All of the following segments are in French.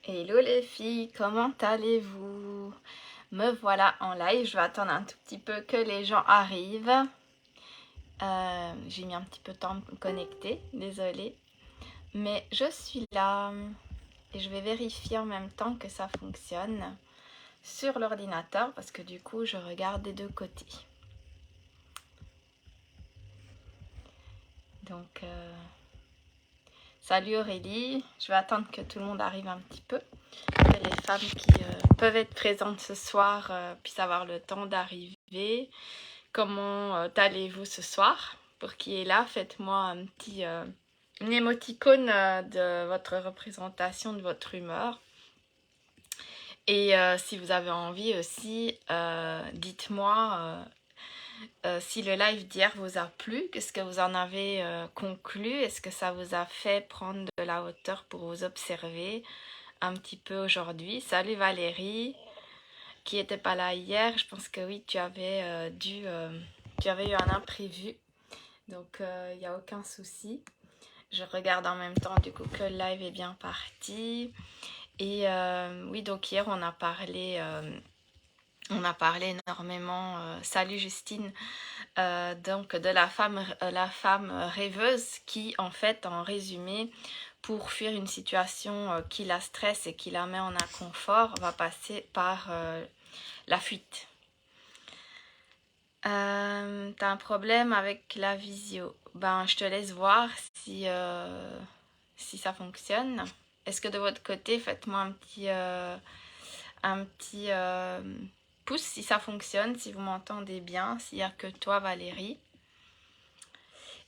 Hello les filles, comment allez-vous? Me voilà en live, je vais attendre un tout petit peu que les gens arrivent. J'ai mis un petit peu de temps à me connecter, désolée. Mais je suis là et je vais vérifier en même temps que ça fonctionne sur l'ordinateur parce que du coup je regarde des deux côtés. Donc, salut Aurélie, je vais attendre que tout le monde arrive un petit peu. Que les femmes qui peuvent être présentes ce soir puissent avoir le temps d'arriver. Comment allez-vous ce soir? Pour qui est là, faites-moi un petit, une émoticône de votre représentation, de votre humeur. Et si vous avez envie aussi, dites-moi si le live d'hier vous a plu, qu'est-ce que vous en avez conclu? Est-ce que ça vous a fait prendre de la hauteur pour vous observer un petit peu aujourd'hui? Salut Valérie, qui n'était pas là hier. Je pense que oui, tu avais tu avais eu un imprévu. Donc, il n'y a aucun souci. Je regarde en même temps du coup que le live est bien parti. Et oui, donc hier, on a parlé énormément. Salut Justine. Donc, de la femme rêveuse qui, en fait, en résumé, pour fuir une situation qui la stresse et qui la met en inconfort, va passer par la fuite. T'as un problème avec la visio. Ben, je te laisse voir si ça fonctionne. Est-ce que de votre côté, faites-moi un petit pouce si ça fonctionne, si vous m'entendez bien, s'il n'y a que toi, Valérie.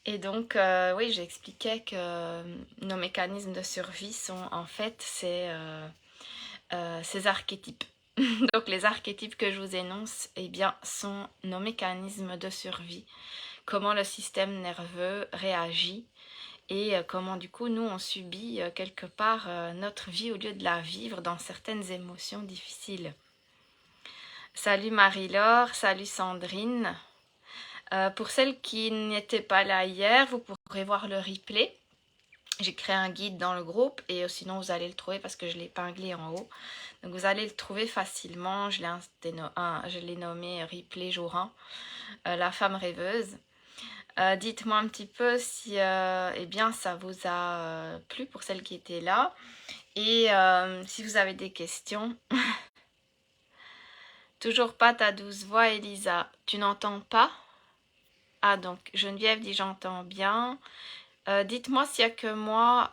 Et donc, oui, j'expliquais que nos mécanismes de survie sont en fait ces archétypes. Donc les archétypes que je vous énonce, eh bien, sont nos mécanismes de survie. Comment le système nerveux réagit et comment du coup nous on subit quelque part notre vie au lieu de la vivre dans certaines émotions difficiles. Salut Marie-Laure, salut Sandrine. Pour celles qui n'étaient pas là hier, vous pourrez voir le replay. J'ai créé un guide dans le groupe et sinon vous allez le trouver parce que je l'ai épinglé en haut. Donc vous allez le trouver facilement, je l'ai nommé Replay jour 1, la femme rêveuse. Dites-moi un petit peu si eh bien, ça vous a plu pour celles qui étaient là. Et si vous avez des questions. Toujours pas ta douce voix, Elisa. Tu n'entends pas? Ah, donc Geneviève dit j'entends bien. Dites-moi s'il n'y a que moi,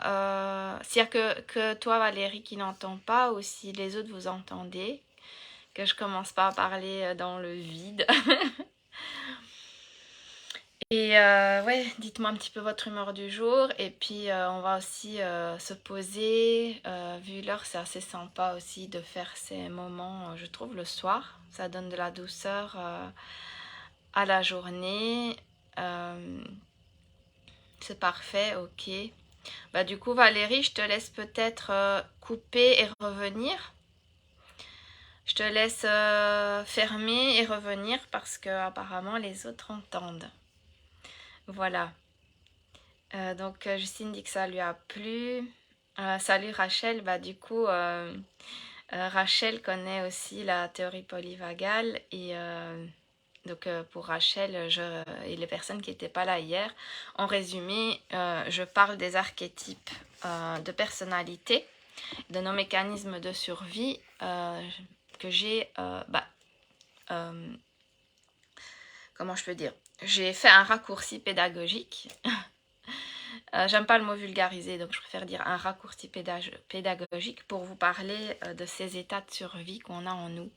s'il n'y a que toi Valérie qui n'entend pas ou si les autres vous entendez. Que je commence pas à parler dans le vide. Et ouais, dites-moi un petit peu votre humeur du jour. Et puis on va aussi se poser. Vu l'heure, c'est assez sympa aussi de faire ces moments, je trouve, le soir. Ça donne de la douceur à la journée. C'est parfait, ok. Bah du coup Valérie, je te laisse peut-être couper et revenir. Je te laisse fermer et revenir parce que apparemment les autres entendent. Voilà. Donc Justine dit que ça lui a plu. Salut Rachel, bah du coup Rachel connaît aussi la théorie polyvagale et donc pour Rachel et les personnes qui n'étaient pas là hier, en résumé, je parle des archétypes de personnalité, de nos mécanismes de survie que j'ai, comment je peux dire, j'ai fait un raccourci pédagogique. J'aime pas le mot vulgarisé, donc je préfère dire un raccourci pédagogique pour vous parler de ces états de survie qu'on a en nous,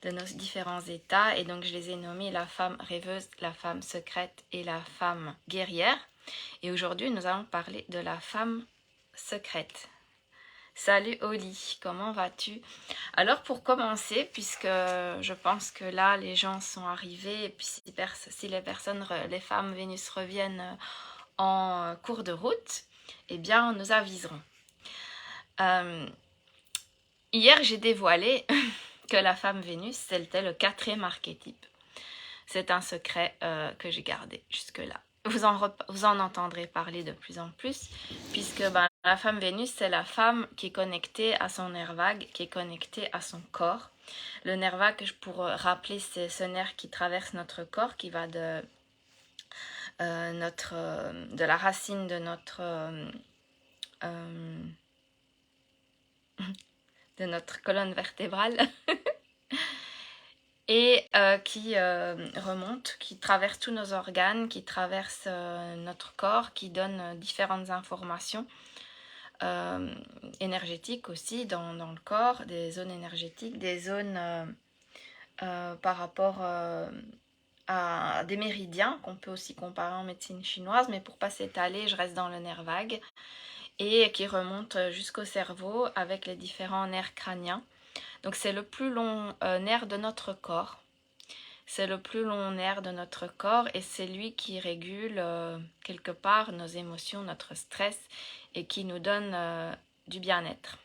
de nos différents états. Et donc je les ai nommés la femme rêveuse, la femme secrète et la femme guerrière. Et aujourd'hui, nous allons parler de la femme secrète. Salut Oli, comment vas-tu? Alors pour commencer, puisque je pense que là les gens sont arrivés et puis si les femmes Vénus reviennent en cours de route, eh bien nous aviserons. Hier j'ai dévoilé que la femme Vénus c'était le 4e archétype. C'est un secret que j'ai gardé jusque-là. Vous en entendrez parler de plus en plus, puisque La femme Vénus, c'est la femme qui est connectée à son nerf vague, qui est connectée à son corps. Le nerf vague, pour rappeler, c'est ce nerf qui traverse notre corps, qui va de la racine de notre colonne vertébrale et qui remonte, qui traverse tous nos organes, qui traverse notre corps, qui donne différentes informations énergétiques aussi dans le corps, des zones énergétiques, des zones par rapport à des méridiens qu'on peut aussi comparer en médecine chinoise, mais pour pas s'étaler, je reste dans le nerf vague et qui remonte jusqu'au cerveau avec les différents nerfs crâniens. Donc c'est le plus long nerf de notre corps. C'est le plus long nerf de notre corps et c'est lui qui régule quelque part nos émotions, notre stress et qui nous donne du bien-être.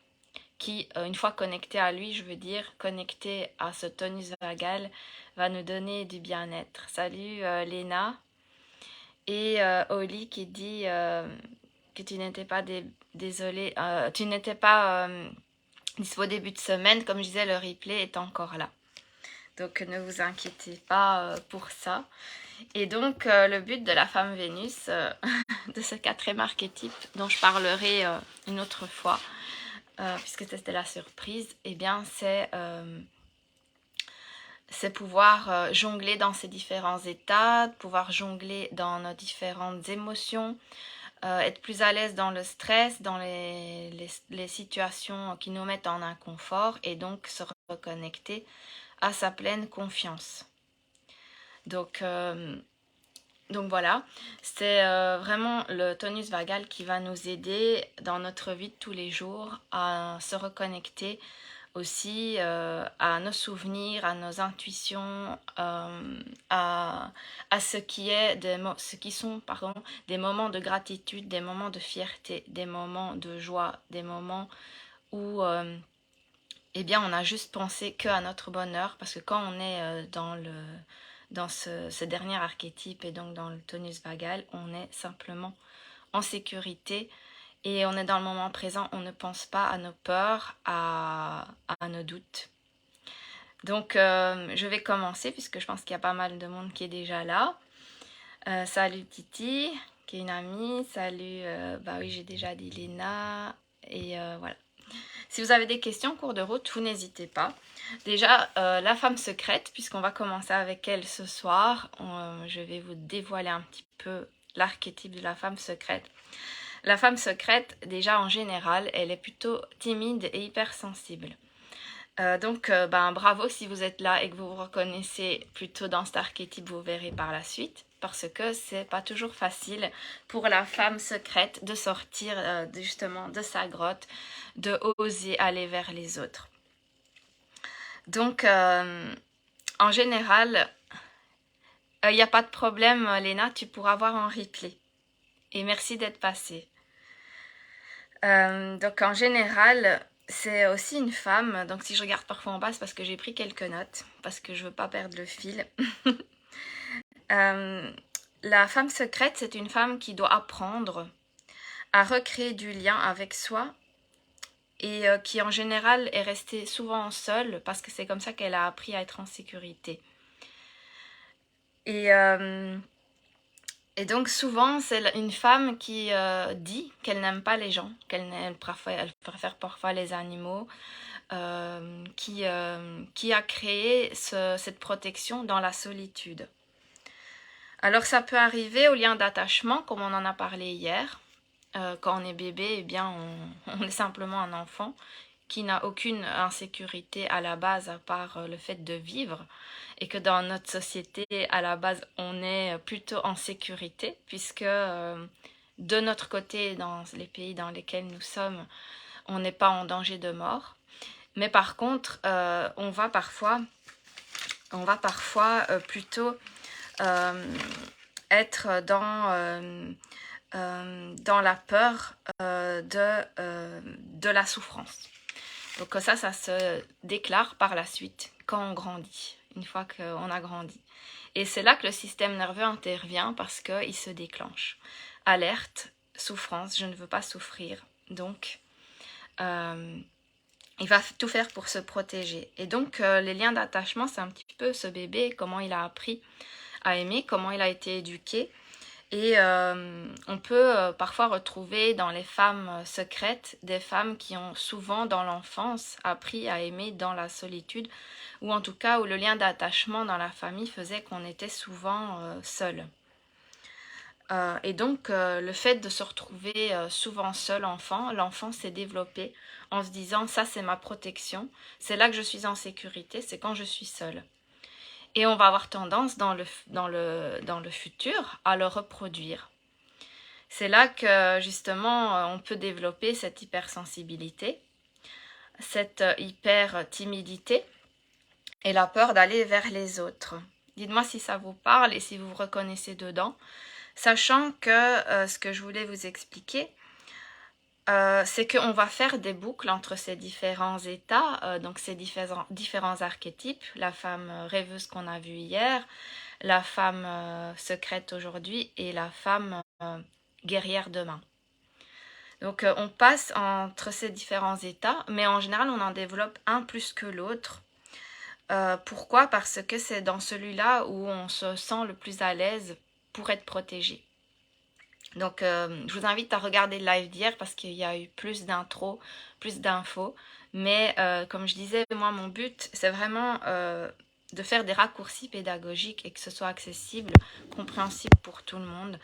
Qui, une fois connecté à lui, je veux dire, connecté à ce tonus vagal, va nous donner du bien-être. Salut Léna et Oli qui dit que tu n'étais pas désolée, tu n'étais pas dispo début de semaine, comme je disais, le replay est encore là. Donc ne vous inquiétez pas pour ça. Et donc le but de la femme Vénus, de ce 4e archétype dont je parlerai une autre fois, puisque c'était la surprise, eh bien c'est pouvoir jongler dans ces différents états, pouvoir jongler dans nos différentes émotions, être plus à l'aise dans le stress, dans les situations qui nous mettent en inconfort et donc se reconnecter à sa pleine confiance. Donc voilà, c'est vraiment le tonus vagal qui va nous aider dans notre vie de tous les jours à se reconnecter aussi à nos souvenirs, à nos intuitions, à ce qui sont des moments de gratitude, des moments de fierté, des moments de joie, des moments où eh bien, on a juste pensé qu'à notre bonheur, parce que quand on est dans ce dernier archétype et donc dans le tonus vagal, on est simplement en sécurité et on est dans le moment présent, on ne pense pas à nos peurs, à nos doutes. Donc, je vais commencer puisque je pense qu'il y a pas mal de monde qui est déjà là. Salut Titi, qui est une amie. Salut, bah oui, j'ai déjà dit Léna. Et voilà. Si vous avez des questions en cours de route, vous n'hésitez pas. Déjà, la femme secrète, puisqu'on va commencer avec elle ce soir, je vais vous dévoiler un petit peu l'archétype de la femme secrète. La femme secrète, déjà en général, elle est plutôt timide et hypersensible. Donc, bravo si vous êtes là et que vous vous reconnaissez plutôt dans cet archétype, vous verrez par la suite. Parce que c'est pas toujours facile pour la femme secrète de sortir justement de sa grotte, de oser aller vers les autres. Donc, en général, il n'y a pas de problème, Léna, tu pourras voir en replay. Et merci d'être passée. Donc, en général, c'est aussi une femme. Donc, si je regarde parfois en bas, c'est parce que j'ai pris quelques notes, parce que je veux pas perdre le fil. La femme secrète, c'est une femme qui doit apprendre à recréer du lien avec soi et qui en général est restée souvent seule parce que c'est comme ça qu'elle a appris à être en sécurité. Et donc souvent, c'est une femme qui dit qu'elle n'aime pas les gens, elle préfère parfois les animaux, qui a créé cette protection dans la solitude. Alors ça peut arriver au lien d'attachement, comme on en a parlé hier. Quand on est bébé, eh bien, on est simplement un enfant qui n'a aucune insécurité à la base à part le fait de vivre et que dans notre société, à la base, on est plutôt en sécurité puisque de notre côté, dans les pays dans lesquels nous sommes, on n'est pas en danger de mort. Mais par contre, on va parfois plutôt être dans la peur de la souffrance. Donc ça se déclare par la suite quand on grandit, une fois qu'on a grandi. Et c'est là que le système nerveux intervient parce qu'il se déclenche. Alerte, souffrance, je ne veux pas souffrir. Donc, il va tout faire pour se protéger. Et donc, les liens d'attachement, c'est un petit peu ce bébé, comment il a appris à aimer, comment il a été éduqué. Et on peut parfois retrouver dans les femmes secrètes des femmes qui ont souvent dans l'enfance appris à aimer dans la solitude, ou en tout cas où le lien d'attachement dans la famille faisait qu'on était souvent seul. Et donc le fait de se retrouver souvent seul enfant, l'enfant s'est développé en se disant ça c'est ma protection, c'est là que je suis en sécurité, c'est quand je suis seule. Et on va avoir tendance dans le futur à le reproduire. C'est là que justement on peut développer cette hypersensibilité, cette hyper-timidité et la peur d'aller vers les autres. Dites-moi si ça vous parle et si vous vous reconnaissez dedans, sachant que ce que je voulais vous expliquer, c'est qu'on va faire des boucles entre ces différents états, donc ces différents archétypes, la femme rêveuse qu'on a vue hier, la femme secrète aujourd'hui et la femme guerrière demain. Donc on passe entre ces différents états, mais en général on en développe un plus que l'autre. Pourquoi? Parce que c'est dans celui-là où on se sent le plus à l'aise pour être protégé. Donc je vous invite à regarder le live d'hier parce qu'il y a eu plus d'intros, plus d'infos. Mais comme je disais, moi mon but c'est vraiment de faire des raccourcis pédagogiques et que ce soit accessible, compréhensible pour tout le monde.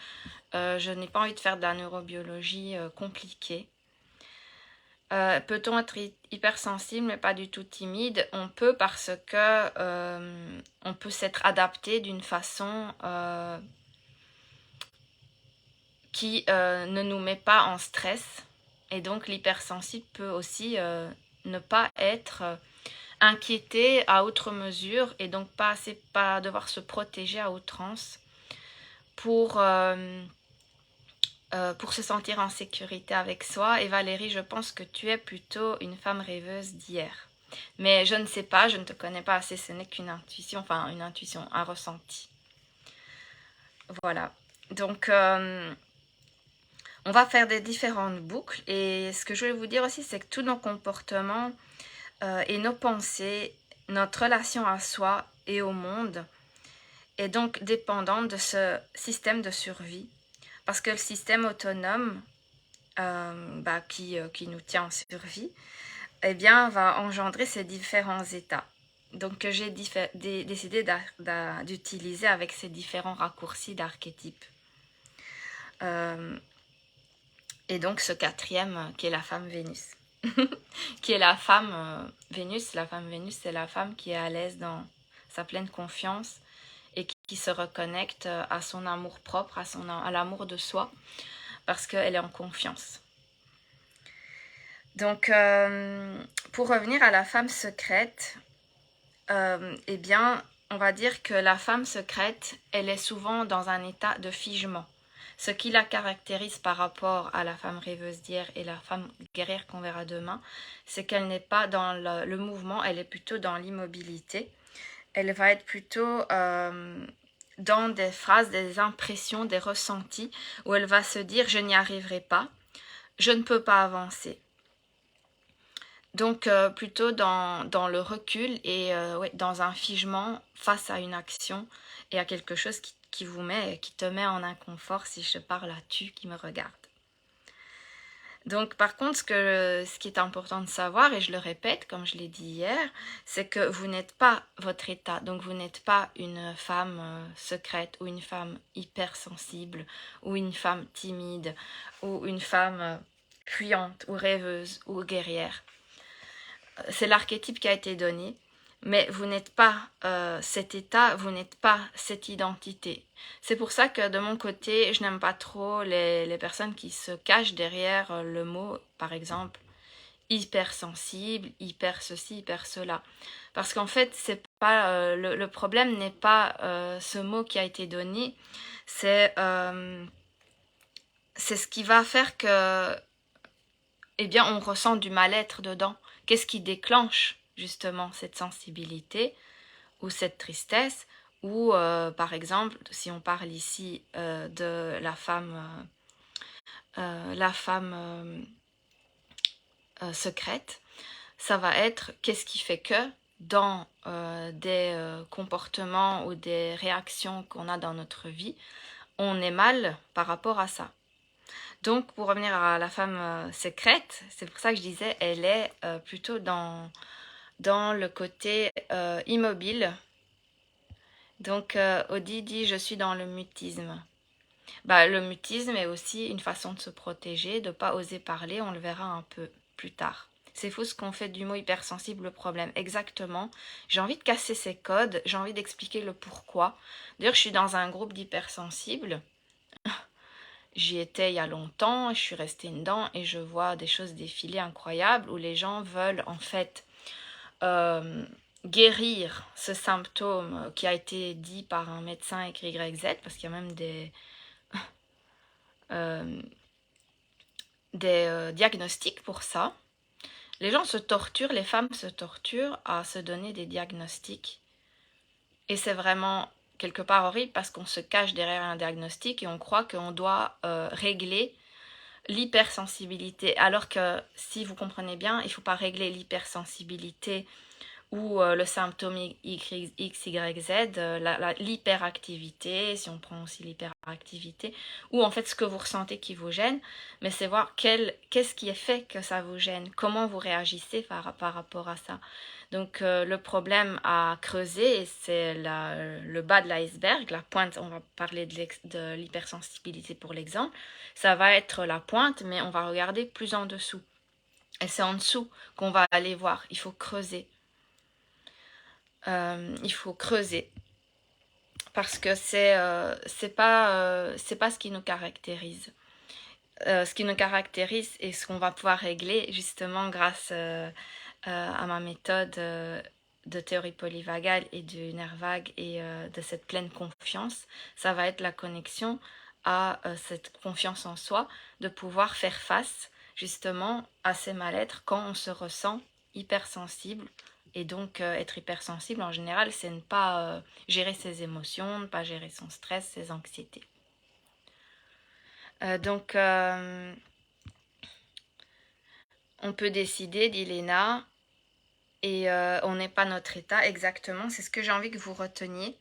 Je n'ai pas envie de faire de la neurobiologie compliquée. Peut-on être hypersensible mais pas du tout timide? On peut parce que on peut s'être adapté d'une façon qui ne nous met pas en stress. Et donc l'hypersensible peut aussi ne pas être inquiété à outre mesure et donc pas devoir se protéger à outrance pour se sentir en sécurité avec soi. Et Valérie, je pense que tu es plutôt une femme rêveuse d'hier. Mais je ne sais pas, je ne te connais pas assez, ce n'est qu'une intuition, enfin une intuition, un ressenti. Voilà. Donc, on va faire des différentes boucles. Et ce que je voulais vous dire aussi, c'est que tous nos comportements et nos pensées, notre relation à soi et au monde est donc dépendante de ce système de survie. Parce que le système autonome qui nous tient en survie, eh bien, va engendrer ces différents états. Donc, que j'ai décidé d'utiliser avec ces différents raccourcis d'archétypes. Et donc, ce quatrième qui est la femme Vénus. Qui est la femme Vénus. La femme Vénus, c'est la femme qui est à l'aise dans sa pleine confiance et qui se reconnecte à son amour propre, à l'amour de soi, parce qu'elle est en confiance. Donc, pour revenir à la femme secrète, eh bien, on va dire que la femme secrète, elle est souvent dans un état de figement. Ce qui la caractérise par rapport à la femme rêveuse d'hier et la femme guerrière qu'on verra demain, c'est qu'elle n'est pas dans le mouvement, elle est plutôt dans l'immobilité. Elle va être plutôt dans des phrases, des impressions, des ressentis, où elle va se dire « je n'y arriverai pas, je ne peux pas avancer ». Donc plutôt dans le recul et dans un figement face à une action et à quelque chose qui te met en inconfort si je parle à tu qui me regarde. Donc par contre, ce qui est important de savoir, et je le répète comme je l'ai dit hier, c'est que vous n'êtes pas votre état. Donc vous n'êtes pas une femme secrète ou une femme hypersensible ou une femme timide ou une femme fuyante ou rêveuse ou guerrière. C'est l'archétype qui a été donné, mais vous n'êtes pas cet état, vous n'êtes pas cette identité. C'est pour ça que de mon côté, je n'aime pas trop les personnes qui se cachent derrière le mot, par exemple, hypersensible, hyper ceci, hyper cela. Parce qu'en fait, c'est pas le problème n'est pas ce mot qui a été donné, c'est ce qui va faire que eh bien, on ressent du mal-être dedans. Qu'est-ce qui déclenche justement cette sensibilité ou cette tristesse? Ou par exemple, si on parle ici de la femme secrète, ça va être qu'est-ce qui fait que dans des comportements ou des réactions qu'on a dans notre vie, on est mal par rapport à ça. Donc, pour revenir à la femme secrète, c'est pour ça que je disais, elle est plutôt dans le côté immobile. Donc, Audi dit, je suis dans le mutisme. Bah, le mutisme est aussi une façon de se protéger, de ne pas oser parler, on le verra un peu plus tard. C'est fou ce qu'on fait du mot hypersensible le problème. Exactement. J'ai envie de casser ces codes, j'ai envie d'expliquer le pourquoi. D'ailleurs, je suis dans un groupe d'hypersensibles. J'y étais il y a longtemps, je suis restée dedans et je vois des choses défiler incroyables où les gens veulent en fait guérir ce symptôme qui a été dit par un médecin XYZ, parce qu'il y a même des diagnostics pour ça. Les gens se torturent, les femmes se torturent à se donner des diagnostics. Et c'est vraiment quelque part horrible parce qu'on se cache derrière un diagnostic et on croit qu'on doit régler l'hypersensibilité. Alors que si vous comprenez bien, il ne faut pas régler l'hypersensibilité ou le symptôme XYZ, l'hyperactivité, si on prend aussi l'hyperactivité, ou en fait ce que vous ressentez qui vous gêne, mais c'est voir qu'est-ce qui est fait que ça vous gêne, comment vous réagissez par rapport à ça. Donc le problème à creuser, c'est le bas de l'iceberg, la pointe, on va parler de l'hypersensibilité pour l'exemple, ça va être la pointe, mais on va regarder plus en dessous. Et c'est en dessous qu'on va aller voir, il faut creuser. Il faut creuser parce que c'est pas ce qui nous caractérise. Ce qui nous caractérise et ce qu'on va pouvoir régler justement grâce à ma méthode de théorie polyvagale et du nerf vague et de cette pleine confiance, ça va être la connexion à cette confiance en soi, de pouvoir faire face justement à ces mal-être quand on se ressent hypersensible. Et donc être hypersensible en général, c'est ne pas gérer ses émotions, ne pas gérer son stress, ses anxiétés. Donc on peut décider, dit Léna, et on n'est pas notre état exactement, c'est ce que j'ai envie que vous reteniez,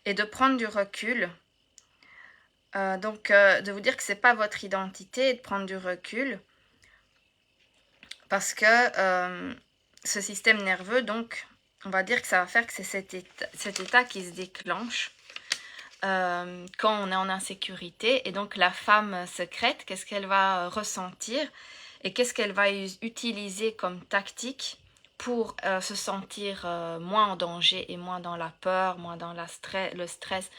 et de prendre du recul. Donc de vous dire que c'est pas votre identité et de prendre du recul, parce que ce système nerveux, donc on va dire que ça va faire que c'est cet état qui se déclenche quand on est en insécurité. Et donc la femme secrète, qu'est-ce qu'elle va ressentir et qu'est-ce qu'elle va utiliser comme tactique pour se sentir moins en danger et moins dans la peur, moins dans le stress,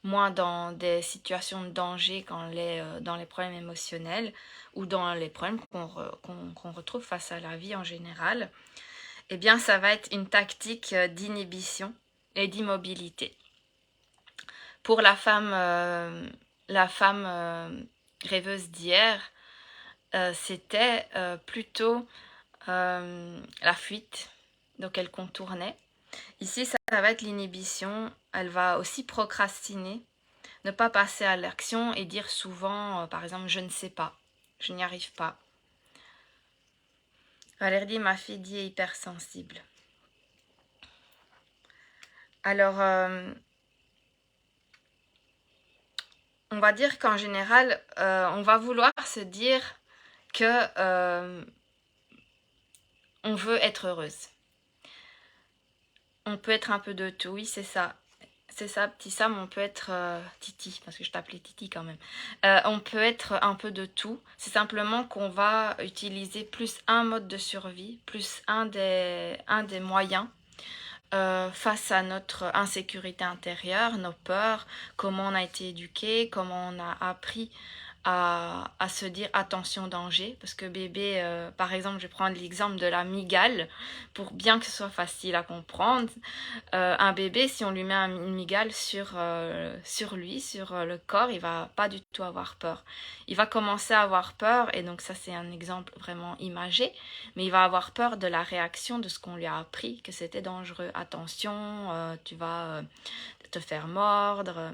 moins dans des situations de danger dans les problèmes émotionnels ou dans les problèmes qu'on retrouve face à la vie en général. Eh bien, ça va être une tactique d'inhibition et d'immobilité. Pour la femme rêveuse d'hier, c'était plutôt la fuite, donc elle contournait. Ici, ça va être l'inhibition, elle va aussi procrastiner, ne pas passer à l'action et dire souvent, par exemple, je ne sais pas, je n'y arrive pas. Valérie dit, ma fille dit est hypersensible. Alors, on va dire qu'en général, on va vouloir se dire que on veut être heureuse. On peut être un peu de tout, oui, c'est ça. C'est ça, petit Sam, on peut être Titi, parce que je t'appelais Titi quand même. On peut être un peu de tout. C'est simplement qu'on va utiliser plus un mode de survie, plus un des moyens face à notre insécurité intérieure, nos peurs, comment on a été éduqué, comment on a appris à se dire attention danger, parce que bébé, par exemple, je vais prendre l'exemple de la migale, pour bien que ce soit facile à comprendre. Un bébé, si on lui met une migale sur lui, sur le corps, il va pas du tout avoir peur. Il va commencer à avoir peur, et donc ça c'est un exemple vraiment imagé, mais il va avoir peur de la réaction de ce qu'on lui a appris, que c'était dangereux. Attention, tu vas te faire mordre.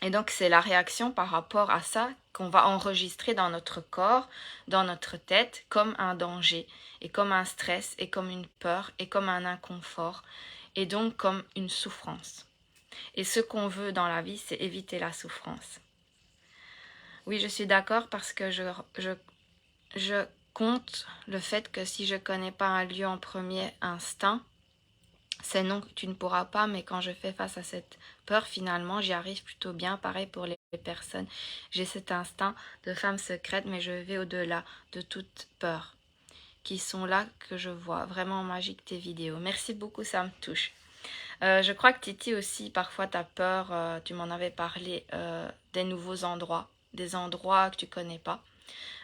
Et donc c'est la réaction par rapport à ça qu'on va enregistrer dans notre corps, dans notre tête, comme un danger, et comme un stress, et comme une peur, et comme un inconfort, et donc comme une souffrance. Et ce qu'on veut dans la vie, c'est éviter la souffrance. Oui, je suis d'accord parce que je compte le fait que si je ne connais pas un lieu en premier instant, c'est non, tu ne pourras pas, mais quand je fais face à cette peur, finalement, j'y arrive plutôt bien. Pareil pour les personnes. J'ai cet instinct de femme secrète, mais je vais au-delà de toute peur. Qui sont là que je vois. Vraiment magique tes vidéos. Merci beaucoup, ça me touche. Je crois que Titi aussi, parfois, tu as peur, tu m'en avais parlé, des nouveaux endroits, des endroits que tu connais pas.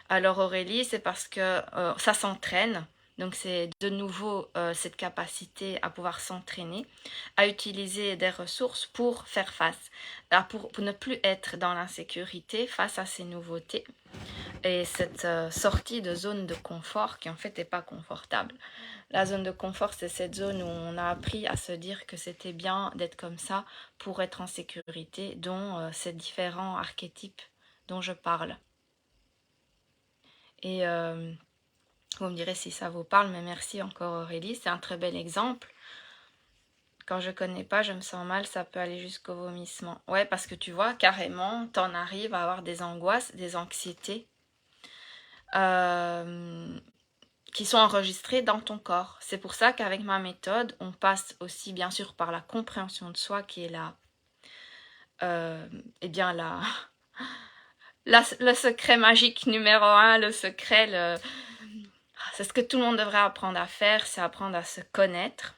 Alors Aurélie, c'est parce que ça s'entraîne. Donc c'est de nouveau cette capacité à pouvoir s'entraîner, à utiliser des ressources pour faire face, pour ne plus être dans l'insécurité face à ces nouveautés et cette sortie de zone de confort qui en fait n'est pas confortable. La zone de confort, c'est cette zone où on a appris à se dire que c'était bien d'être comme ça pour être en sécurité, dont ces différents archétypes dont je parle. Et vous me direz si ça vous parle, mais merci encore Aurélie, c'est un très bel exemple. Quand je connais pas, je me sens mal, ça peut aller jusqu'au vomissement. Ouais, parce que tu vois, carrément, t'en arrives à avoir des angoisses, des anxiétés qui sont enregistrées dans ton corps. C'est pour ça qu'avec ma méthode, on passe aussi bien sûr par la compréhension de soi qui est là. Eh bien le secret magique numéro 1, le secret, c'est ce que tout le monde devrait apprendre à faire, c'est apprendre à se connaître,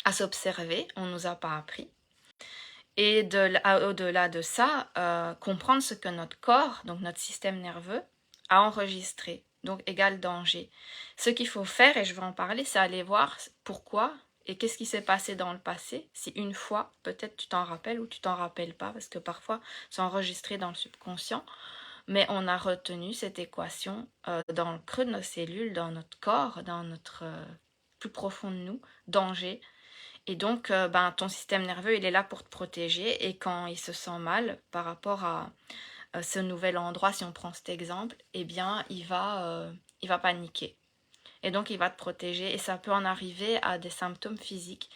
à s'observer, on ne nous a pas appris. Et au-delà de ça, comprendre ce que notre corps, donc notre système nerveux, a enregistré, donc égal danger. Ce qu'il faut faire, et je vais en parler, c'est aller voir pourquoi et qu'est-ce qui s'est passé dans le passé. Si une fois, peut-être tu t'en rappelles ou tu t'en rappelles pas, parce que parfois c'est enregistré dans le subconscient, mais on a retenu cette équation dans le creux de nos cellules, dans notre corps, dans notre plus profond de nous, danger. Et donc, ton système nerveux, il est là pour te protéger. Et quand il se sent mal par rapport à ce nouvel endroit, si on prend cet exemple, eh bien, il va paniquer. Et donc, il va te protéger. Et ça peut en arriver à des symptômes physiques,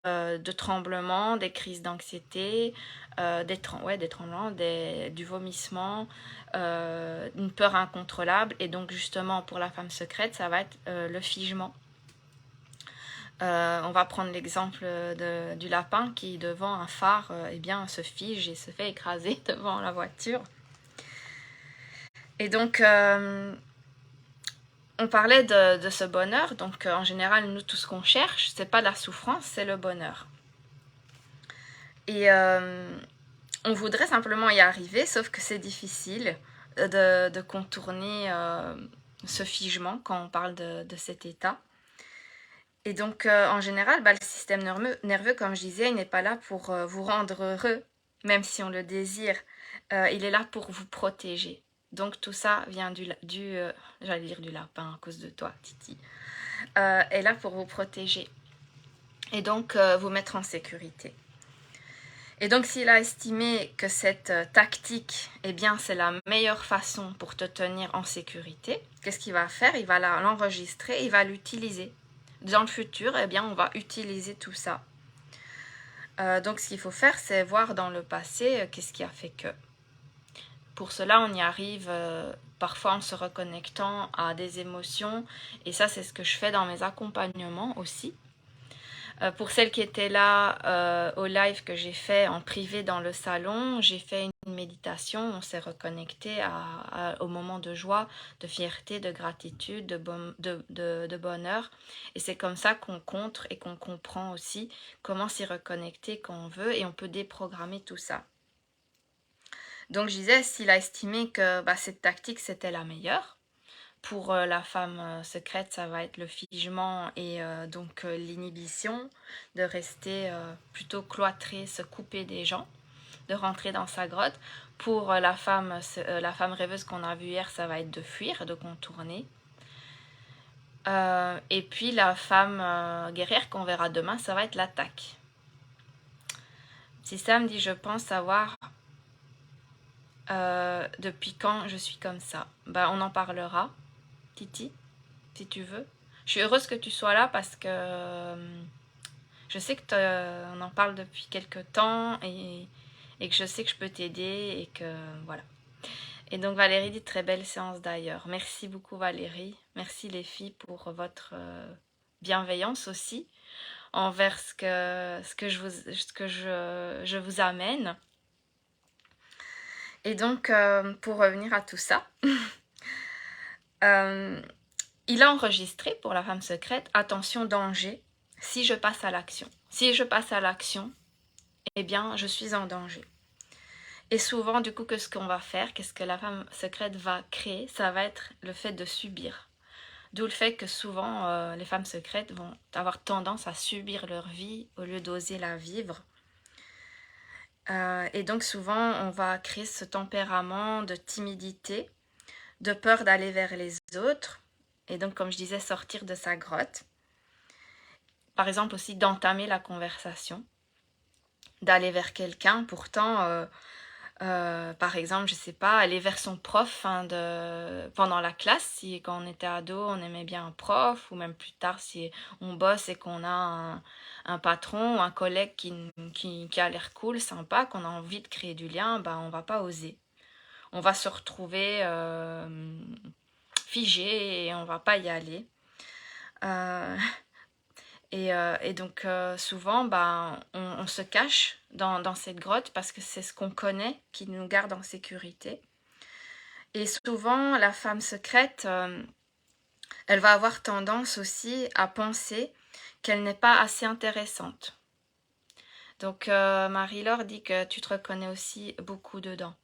de tremblements, des crises d'anxiété, des tremblements, du vomissement, une peur incontrôlable. Et donc, justement, pour la femme secrète, ça va être le figement. On va prendre l'exemple du lapin qui, devant un phare, eh bien, se fige et se fait écraser devant la voiture. Et donc, on parlait de ce bonheur. Donc, en général, nous, tout ce qu'on cherche, c'est pas la souffrance, c'est le bonheur. Et on voudrait simplement y arriver, sauf que c'est difficile de contourner ce figement quand on parle de cet état. Et donc, en général, le système nerveux, comme je disais, il n'est pas là pour vous rendre heureux, même si on le désire. Il est là pour vous protéger. Donc, tout ça vient j'allais dire du lapin à cause de toi, Titi, est là pour vous protéger. Et donc, vous mettre en sécurité. Et donc, s'il a estimé que cette tactique, eh bien, c'est la meilleure façon pour te tenir en sécurité, qu'est-ce qu'il va faire? Il va l'enregistrer, il va l'utiliser. Dans le futur, eh bien, on va utiliser tout ça. Donc, ce qu'il faut faire, c'est voir dans le passé qu'est-ce qui a fait que. Pour cela, on y arrive parfois en se reconnectant à des émotions. Et ça, c'est ce que je fais dans mes accompagnements aussi. Pour celles qui étaient là au live que j'ai fait en privé dans le salon, j'ai fait une méditation, on s'est reconnecté au moment de joie, de fierté, de gratitude, de bonheur. Et c'est comme ça qu'on contre et qu'on comprend aussi comment s'y reconnecter quand on veut et on peut déprogrammer tout ça. Donc je disais, s'il a estimé que cette tactique c'était la meilleure, pour la femme secrète, ça va être le figement et donc l'inhibition, de rester plutôt cloîtrée, se couper des gens, de rentrer dans sa grotte. Pour la femme rêveuse qu'on a vue hier, ça va être de fuir, de contourner. Et puis la femme guerrière qu'on verra demain, ça va être l'attaque. Si Sam dit, je pense savoir depuis quand je suis comme ça. Bah, on en parlera, Titi, si tu veux. Je suis heureuse que tu sois là parce que je sais que on en parle depuis quelques temps et que je sais que je peux t'aider et que voilà. Et donc Valérie dit très belle séance d'ailleurs. Merci beaucoup Valérie. Merci les filles pour votre bienveillance aussi envers ce que je vous amène. Et donc pour revenir à tout ça, il a enregistré pour la femme secrète, attention danger, si je passe à l'action. Si je passe à l'action, eh bien je suis en danger. Et souvent, du coup, qu'est-ce qu'on va faire? Qu'est-ce que la femme secrète va créer? Ça va être le fait de subir. D'où le fait que souvent, les femmes secrètes vont avoir tendance à subir leur vie au lieu d'oser la vivre. Et donc souvent, on va créer ce tempérament de timidité, de peur d'aller vers les autres. Et donc, comme je disais, sortir de sa grotte. Par exemple aussi d'entamer la conversation, d'aller vers quelqu'un. Pourtant, par exemple, je sais pas, aller vers son prof pendant la classe, si quand on était ado, on aimait bien un prof, ou même plus tard, si on bosse et qu'on a un patron ou un collègue qui a l'air cool, sympa, qu'on a envie de créer du lien, ben, on va pas oser. On va se retrouver figé et on va pas y aller. Et donc souvent, ben, on se cache dans cette grotte parce que c'est ce qu'on connaît qui nous garde en sécurité. Et souvent, la femme secrète, elle va avoir tendance aussi à penser qu'elle n'est pas assez intéressante. Donc Marie-Laure dit que tu te reconnais aussi beaucoup dedans.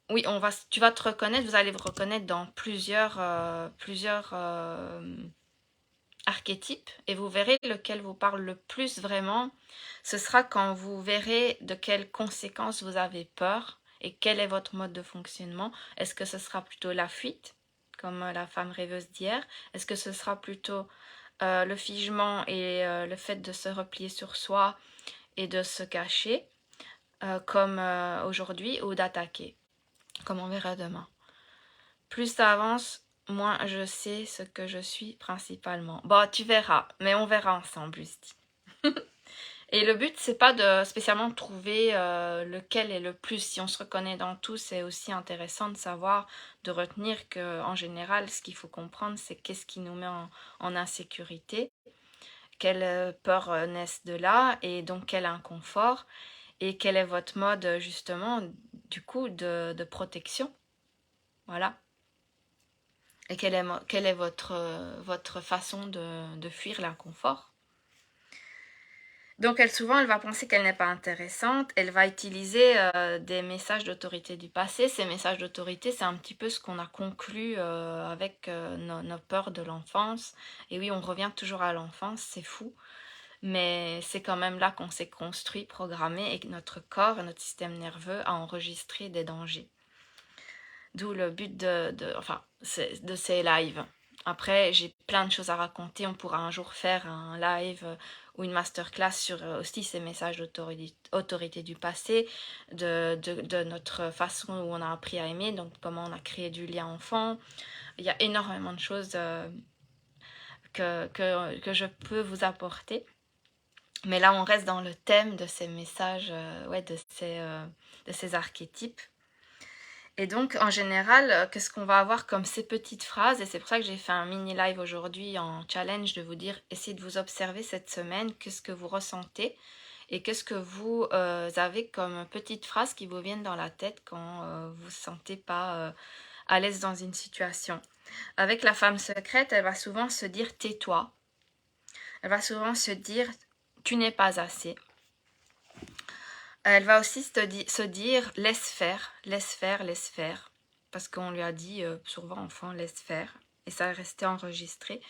Oui, tu vas te reconnaître, vous allez vous reconnaître dans plusieurs archétype et vous verrez lequel vous parle le plus vraiment. Ce sera quand vous verrez de quelles conséquences vous avez peur et quel est votre mode de fonctionnement. Est-ce que ce sera plutôt la fuite, comme la femme rêveuse d'hier? Est-ce que ce sera plutôt le figement et le fait de se replier sur soi et de se cacher, comme aujourd'hui, ou d'attaquer, comme on verra demain? Plus ça avance, moins je sais ce que je suis principalement. Bon, tu verras, mais on verra ensemble, Lucie. Et le but, c'est pas de spécialement trouver lequel est le plus. Si on se reconnaît dans tout, c'est aussi intéressant de savoir, de retenir que en général, ce qu'il faut comprendre, c'est qu'est-ce qui nous met en insécurité, quelles peurs naissent de là, et donc quel inconfort, et quel est votre mode justement, du coup, de protection. Voilà. Et quelle est votre façon de fuir l'inconfort? Donc souvent, elle va penser qu'elle n'est pas intéressante. Elle va utiliser des messages d'autorité du passé. Ces messages d'autorité, c'est un petit peu ce qu'on a conclu avec nos peurs de l'enfance. Et oui, on revient toujours à l'enfance, c'est fou. Mais c'est quand même là qu'on s'est construit, programmé, et que notre corps et notre système nerveux a enregistré des dangers. D'où le but de ces lives. Après, j'ai plein de choses à raconter. On pourra un jour faire un live ou une masterclass sur aussi ces messages d'autorité du passé, de notre façon où on a appris à aimer, donc comment on a créé du lien enfant. Il y a énormément de choses que je peux vous apporter. Mais là, on reste dans le thème de ces messages, de ces archétypes. Et donc, en général, qu'est-ce qu'on va avoir comme ces petites phrases? Et c'est pour ça que j'ai fait un mini live aujourd'hui en challenge de vous dire, essayez de vous observer cette semaine, qu'est-ce que vous ressentez et qu'est-ce que vous avez comme petites phrases qui vous viennent dans la tête quand vous ne vous sentez pas à l'aise dans une situation. Avec la femme secrète, elle va souvent se dire tais-toi. Elle va souvent se dire tu n'es pas assez. Elle va aussi se dire laisse faire, laisse faire, laisse faire. Parce qu'on lui a dit souvent enfant laisse faire. Et ça est resté enregistré.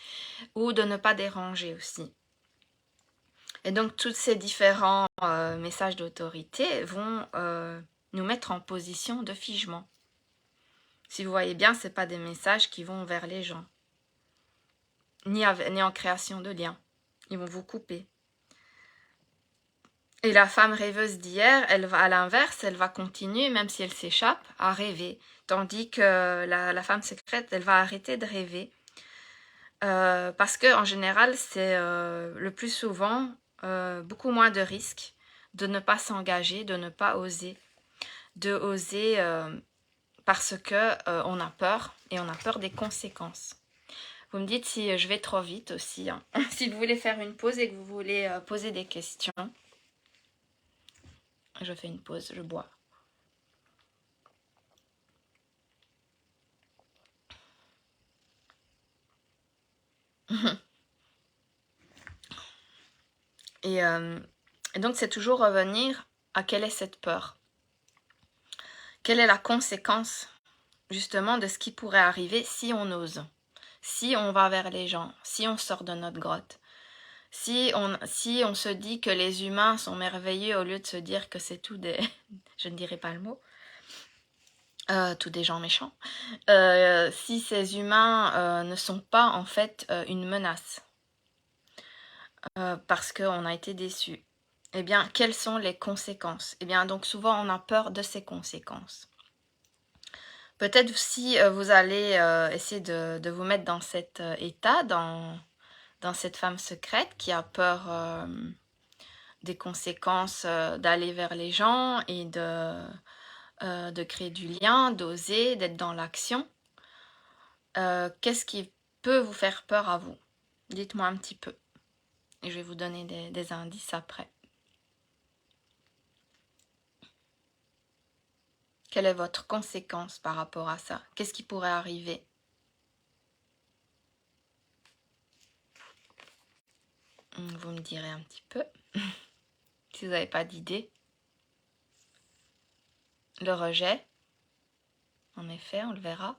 Ou de ne pas déranger aussi. Et donc tous ces différents messages d'autorité vont nous mettre en position de figement. Si vous voyez bien, ce n'est pas des messages qui vont vers les gens. Ni en création de liens. Ils vont vous couper. Et la femme rêveuse d'hier, elle va à l'inverse, elle va continuer, même si elle s'échappe, à rêver. Tandis que la femme secrète, elle va arrêter de rêver. Parce que en général, c'est le plus souvent beaucoup moins de risques de ne pas s'engager, de ne pas oser. De oser parce que on a peur et on a peur des conséquences. Vous me dites si je vais trop vite aussi, hein. Si vous voulez faire une pause et que vous voulez poser des questions, je fais une pause, je bois. Et, et donc c'est toujours revenir à quelle est cette peur. Quelle est la conséquence justement de ce qui pourrait arriver si on ose, si on va vers les gens, si on sort de notre grotte. Si on se dit que les humains sont merveilleux au lieu de se dire que c'est tout des... je ne dirai pas le mot. Tous des gens méchants. Si ces humains ne sont pas en fait une menace parce qu'on a été déçus, eh bien, quelles sont les conséquences? Eh bien, donc souvent, on a peur de ces conséquences. Peut-être si vous allez essayer de vous mettre dans cet état, dans cette femme secrète qui a peur des conséquences d'aller vers les gens et de créer du lien, d'oser, d'être dans l'action. Qu'est-ce qui peut vous faire peur à vous? Dites-moi un petit peu. Et je vais vous donner des indices après. Quelle est votre conséquence par rapport à ça? Qu'est-ce qui pourrait arriver? Vous me direz un petit peu. Si vous n'avez pas d'idée. Le rejet. En effet, on le verra.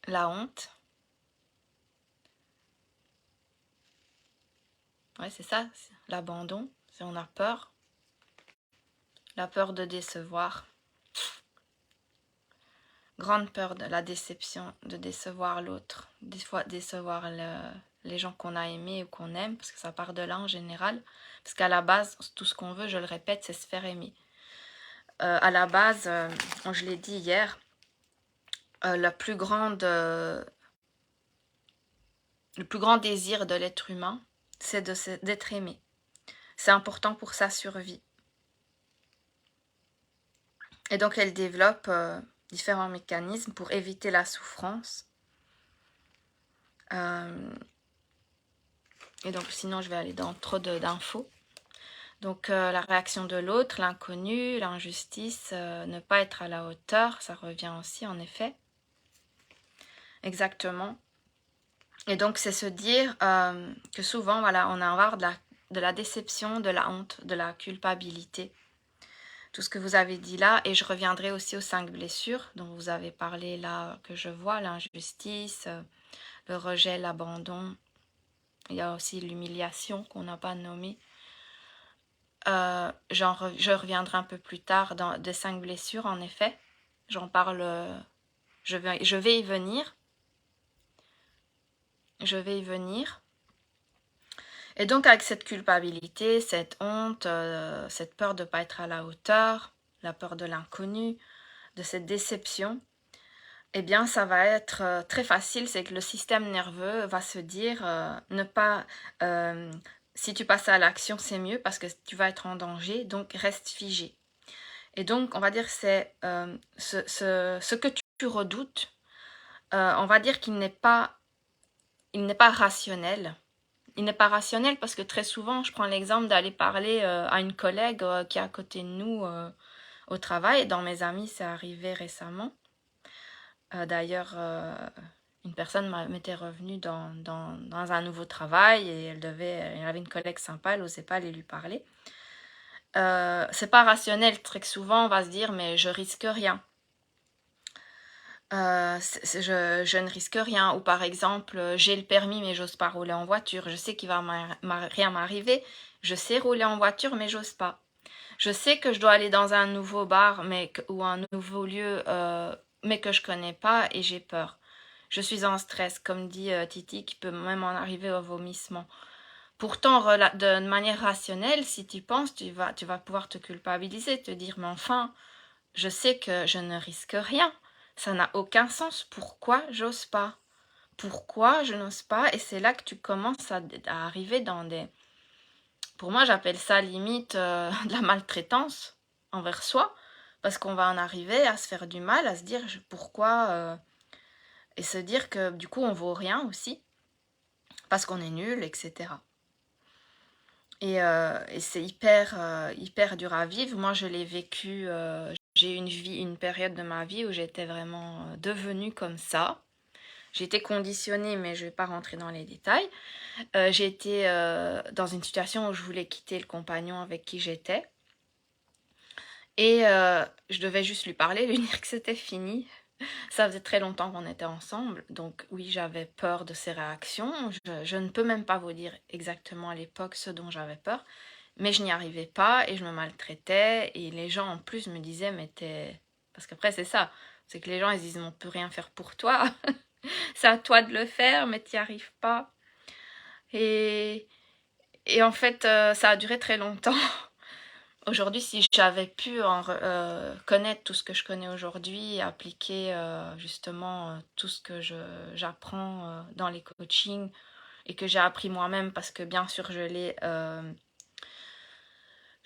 La honte. Ouais, c'est ça, l'abandon. Si on a peur. La peur de décevoir. Grande peur de la déception, de décevoir l'autre. Des fois, décevoir les gens qu'on a aimés ou qu'on aime, parce que ça part de là en général. Parce qu'à la base, tout ce qu'on veut, je le répète, c'est se faire aimer. À la base, je l'ai dit hier, le plus grand désir de l'être humain, c'est d'être aimé. C'est important pour sa survie. Et donc, elle développe différents mécanismes pour éviter la souffrance. Et donc, sinon, je vais aller dans trop d'infos. Donc, la réaction de l'autre, l'inconnu, l'injustice, ne pas être à la hauteur, ça revient aussi, en effet. Exactement. Et donc, c'est se dire que souvent, voilà, on a avoir de la déception, de la honte, de la culpabilité. Tout ce que vous avez dit là, et je reviendrai aussi aux 5 blessures dont vous avez parlé là, que je vois, l'injustice, le rejet, l'abandon. Il y a aussi l'humiliation qu'on n'a pas nommée. Je reviendrai un peu plus tard dans des 5 blessures, en effet. J'en parle, je vais y venir. Je vais y venir. Et donc avec cette culpabilité, cette honte, cette peur de ne pas être à la hauteur, la peur de l'inconnu, de cette déception, eh bien ça va être très facile, c'est que le système nerveux va se dire ne pas... si tu passes à l'action, c'est mieux parce que tu vas être en danger, donc reste figé. Et donc on va dire c'est ce que tu redoutes, on va dire qu'il n'est pas rationnel. Il n'est pas rationnel parce que très souvent, je prends l'exemple d'aller parler à une collègue qui est à côté de nous au travail. Dans mes amis, c'est arrivé récemment. D'ailleurs, une personne m'était revenue dans un nouveau travail et elle avait une collègue sympa, elle n'osait pas aller lui parler. C'est pas rationnel. Très souvent, on va se dire, mais je risque rien. Je ne risque rien. Ou par exemple, j'ai le permis mais j'ose pas rouler en voiture. Je sais qu'il va rien m'arriver. Je sais rouler en voiture mais j'ose pas. Je sais que je dois aller dans un nouveau bar ou un nouveau lieu mais que je connais pas et j'ai peur. Je suis en stress, comme dit Titi, qui peut même en arriver au vomissement. Pourtant, de manière rationnelle, si tu penses, tu vas pouvoir te culpabiliser, te dire, mais enfin, je sais que je ne risque rien. Ça n'a aucun sens. Pourquoi j'ose pas? Pourquoi je n'ose pas? Et c'est là que tu commences à arriver dans des... Pour moi, j'appelle ça limite de la maltraitance envers soi, parce qu'on va en arriver à se faire du mal, à se dire pourquoi, et se dire que du coup on vaut rien aussi, parce qu'on est nul, etc. Et c'est hyper dur à vivre. Moi, je l'ai vécu, j'ai eu une période de ma vie où j'étais vraiment devenue comme ça. J'ai été conditionnée, mais je ne vais pas rentrer dans les détails. J'ai été dans une situation où je voulais quitter le compagnon avec qui j'étais. Et je devais juste lui parler, lui dire que c'était fini. Ça faisait très longtemps qu'on était ensemble, donc oui, j'avais peur de ses réactions. Je ne peux même pas vous dire exactement à l'époque ce dont j'avais peur, mais je n'y arrivais pas et je me maltraitais. Et les gens en plus me disaient, mais t'es... Parce qu'après c'est ça, c'est que les gens ils disent, on peut rien faire pour toi, c'est à toi de le faire, mais t'y arrives pas. Et, et en fait, ça a duré très longtemps. Aujourd'hui, si j'avais pu connaître tout ce que je connais aujourd'hui, appliquer justement tout ce que j'apprends dans les coachings et que j'ai appris moi-même, parce que bien sûr je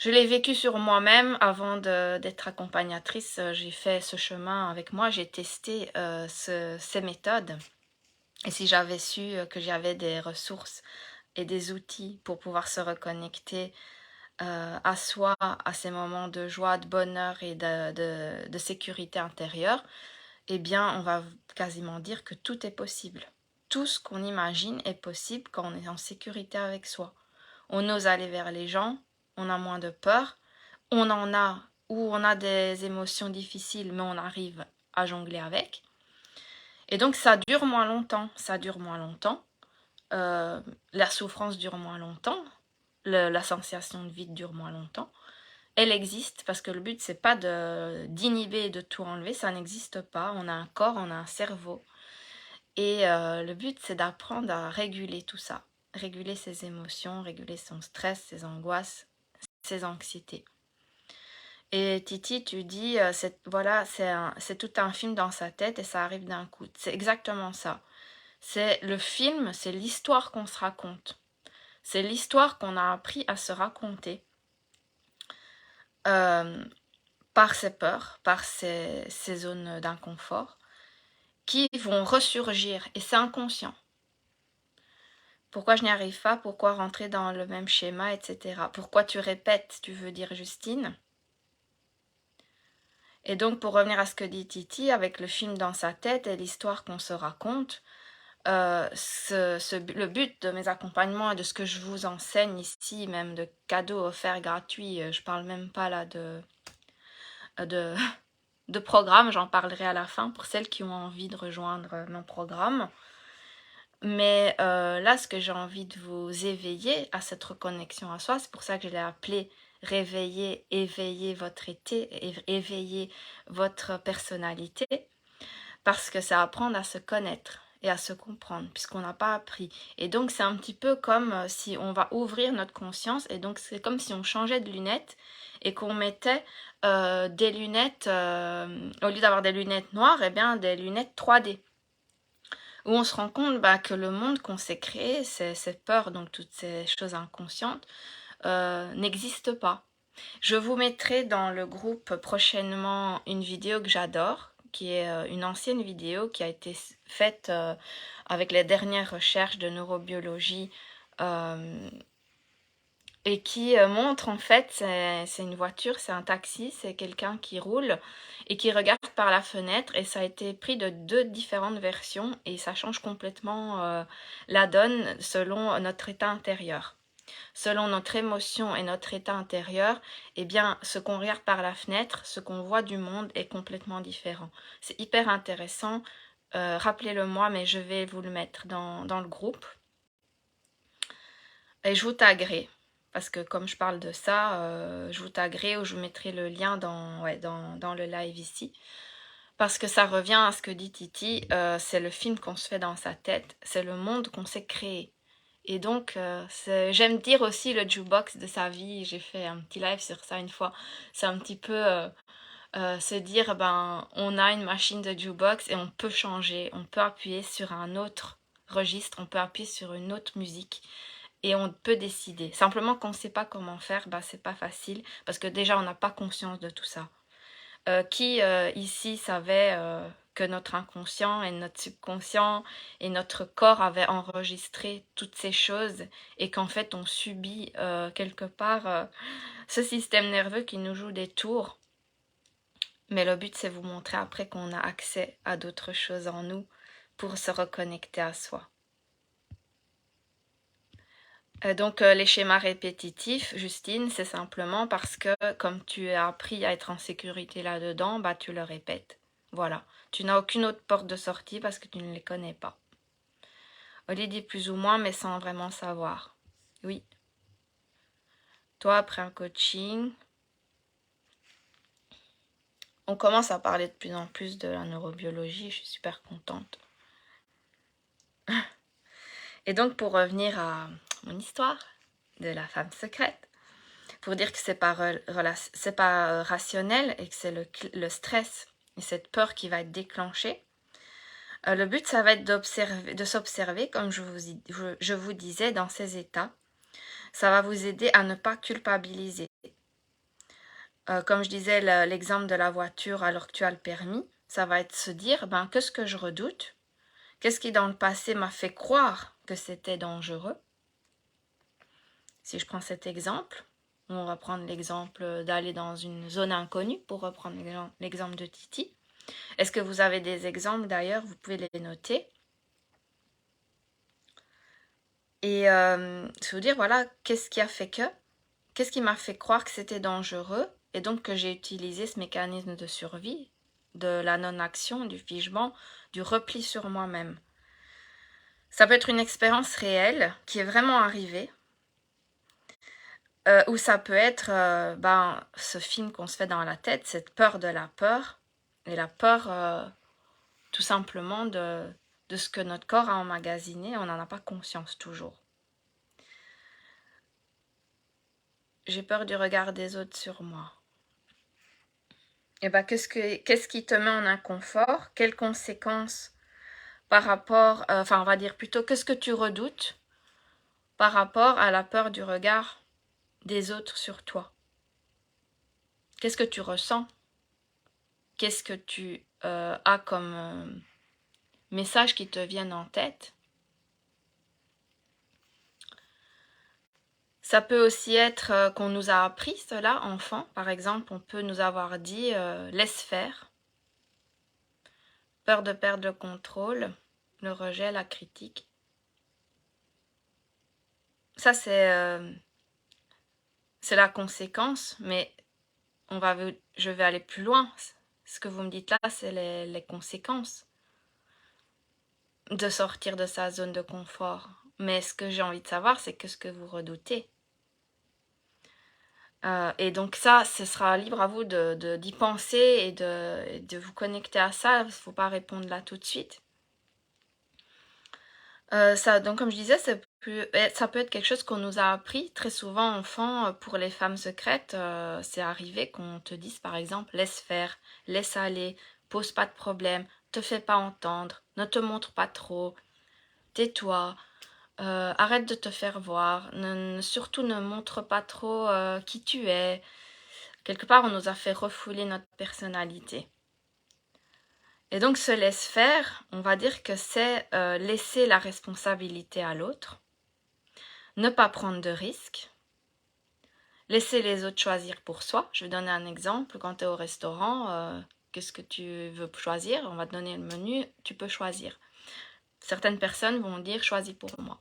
l'ai vécu sur moi-même avant d'être accompagnatrice. J'ai fait ce chemin avec moi, j'ai testé ces méthodes. Et si j'avais su que j'avais des ressources et des outils pour pouvoir se reconnecter à soi, à ces moments de joie, de bonheur et de sécurité intérieure, eh bien, on va quasiment dire que tout est possible. Tout ce qu'on imagine est possible quand on est en sécurité avec soi. On ose aller vers les gens, on a moins de peur, on en a ou on a des émotions difficiles, mais on arrive à jongler avec. Et donc, ça dure moins longtemps, la souffrance dure moins longtemps, la sensation de vide dure moins longtemps. Elle existe parce que le but c'est pas d'inhiber et de tout enlever, ça n'existe pas. On a un corps, on a un cerveau et le but c'est d'apprendre à réguler tout ça, réguler ses émotions, réguler son stress, ses angoisses, ses anxiétés. Et Titi, tu dis voilà, c'est tout un film dans sa tête et ça arrive d'un coup. C'est exactement ça. C'est le film, c'est l'histoire qu'on se raconte. C'est l'histoire qu'on a appris à se raconter. Par ses peurs, par ces zones d'inconfort, qui vont ressurgir, et c'est inconscient. Pourquoi je n'y arrive pas? Pourquoi rentrer dans le même schéma, etc. Pourquoi tu répètes, tu veux dire Justine? Et donc pour revenir à ce que dit Titi, avec le film dans sa tête et l'histoire qu'on se raconte, le but de mes accompagnements et de ce que je vous enseigne ici, même de cadeaux offerts gratuits, je parle même pas là de programme, j'en parlerai à la fin pour celles qui ont envie de rejoindre mon programme. Mais là, ce que j'ai envie de vous éveiller à cette reconnexion à soi, c'est pour ça que je l'ai appelé réveiller, éveiller votre été, éveiller votre personnalité, parce que c'est apprendre à se connaître et à se comprendre, puisqu'on n'a pas appris. Et donc, c'est un petit peu comme si on va ouvrir notre conscience, et donc c'est comme si on changeait de lunettes et qu'on mettait des lunettes, au lieu d'avoir des lunettes noires, eh bien des lunettes 3D. Où on se rend compte que le monde qu'on s'est créé, ces peurs, donc toutes ces choses inconscientes, n'existent pas. Je vous mettrai dans le groupe prochainement une vidéo que j'adore, qui est une ancienne vidéo qui a été faite avec les dernières recherches de neurobiologie et qui montre en fait, c'est une voiture, c'est un taxi, c'est quelqu'un qui roule et qui regarde par la fenêtre, et ça a été pris de 2 différentes versions et ça change complètement la donne selon notre état intérieur. Selon notre émotion et notre état intérieur, eh bien, ce qu'on regarde par la fenêtre, ce qu'on voit du monde est complètement différent. C'est hyper intéressant, rappelez-le moi, mais je vais vous le mettre dans le groupe. Et je vous taguerai, parce que comme je parle de ça, je vous taguerai ou je vous mettrai le lien dans le live ici. Parce que ça revient à ce que dit Titi, c'est le film qu'on se fait dans sa tête, c'est le monde qu'on s'est créé. Et donc, j'aime dire aussi le jukebox de sa vie. J'ai fait un petit live sur ça une fois. C'est un petit peu se dire, ben, on a une machine de jukebox et on peut changer. On peut appuyer sur un autre registre, on peut appuyer sur une autre musique et on peut décider. Simplement qu'on ne sait pas comment faire, ben, c'est pas facile parce que déjà, on n'a pas conscience de tout ça. Qui ici savait que notre inconscient et notre subconscient et notre corps avaient enregistré toutes ces choses et qu'en fait on subit quelque part ce système nerveux qui nous joue des tours. Mais le but c'est vous montrer après qu'on a accès à d'autres choses en nous pour se reconnecter à soi. Donc les schémas répétitifs, Justine, c'est simplement parce que comme tu as appris à être en sécurité là-dedans, bah tu le répètes. Voilà. Tu n'as aucune autre porte de sortie parce que tu ne les connais pas. Oli dit plus ou moins, mais sans vraiment savoir. Oui. Toi, après un coaching, on commence à parler de plus en plus de la neurobiologie. Je suis super contente. Et donc, pour revenir à mon histoire de la femme secrète, pour dire que c'est pas rationnel et que c'est le stress et cette peur qui va être déclenchée. Le but, ça va être de s'observer, comme je vous disais, dans ces états. Ça va vous aider à ne pas culpabiliser. Comme je disais, l'exemple de la voiture alors que tu as le permis, ça va être se dire, ben, qu'est-ce que je redoute? Qu'est-ce qui dans le passé m'a fait croire que c'était dangereux? Si je prends cet exemple, on va prendre l'exemple d'aller dans une zone inconnue pour reprendre l'exemple de Titi. Est-ce que vous avez des exemples d'ailleurs? Vous pouvez les noter. Et se vous dire, voilà, qu'est-ce qui m'a fait croire que c'était dangereux et donc que j'ai utilisé ce mécanisme de survie, de la non-action, du figement, du repli sur moi-même. Ça peut être une expérience réelle qui est vraiment arrivée, ou ça peut être ce film qu'on se fait dans la tête, cette peur de la peur, et la peur tout simplement de ce que notre corps a emmagasiné, on n'en a pas conscience toujours. J'ai peur du regard des autres sur moi. Et ben, qu'est-ce qui te met en inconfort? Quelles conséquences par rapport, on va dire plutôt, qu'est-ce que tu redoutes par rapport à la peur du regard des autres sur toi? Qu'est-ce que tu ressens? Qu'est-ce que tu as comme messages qui te viennent en tête? Ça peut aussi être qu'on nous a appris cela, enfant. Par exemple, on peut nous avoir dit laisse faire. Peur de perdre le contrôle, le rejet, la critique. Ça, c'est la conséquence, mais je vais aller plus loin. Ce que vous me dites là, c'est les conséquences de sortir de sa zone de confort. Mais ce que j'ai envie de savoir, c'est ce que vous redoutez. Et donc ça, ce sera libre à vous d'y penser et de vous connecter à ça. Il ne faut pas répondre là tout de suite. Donc comme je disais, ça peut être quelque chose qu'on nous a appris très souvent enfant. Pour les femmes secrètes, c'est arrivé qu'on te dise par exemple laisse faire, laisse aller, pose pas de problème, te fais pas entendre, ne te montre pas trop, tais-toi, arrête de te faire voir, surtout ne montre pas trop qui tu es. Quelque part, on nous a fait refouler notre personnalité. Et donc, se laisse faire, on va dire que c'est laisser la responsabilité à l'autre, ne pas prendre de risques, laisser les autres choisir pour soi. Je vais donner un exemple. Quand tu es au restaurant, qu'est-ce que tu veux choisir? On va te donner le menu, tu peux choisir. Certaines personnes vont dire « choisis pour moi ».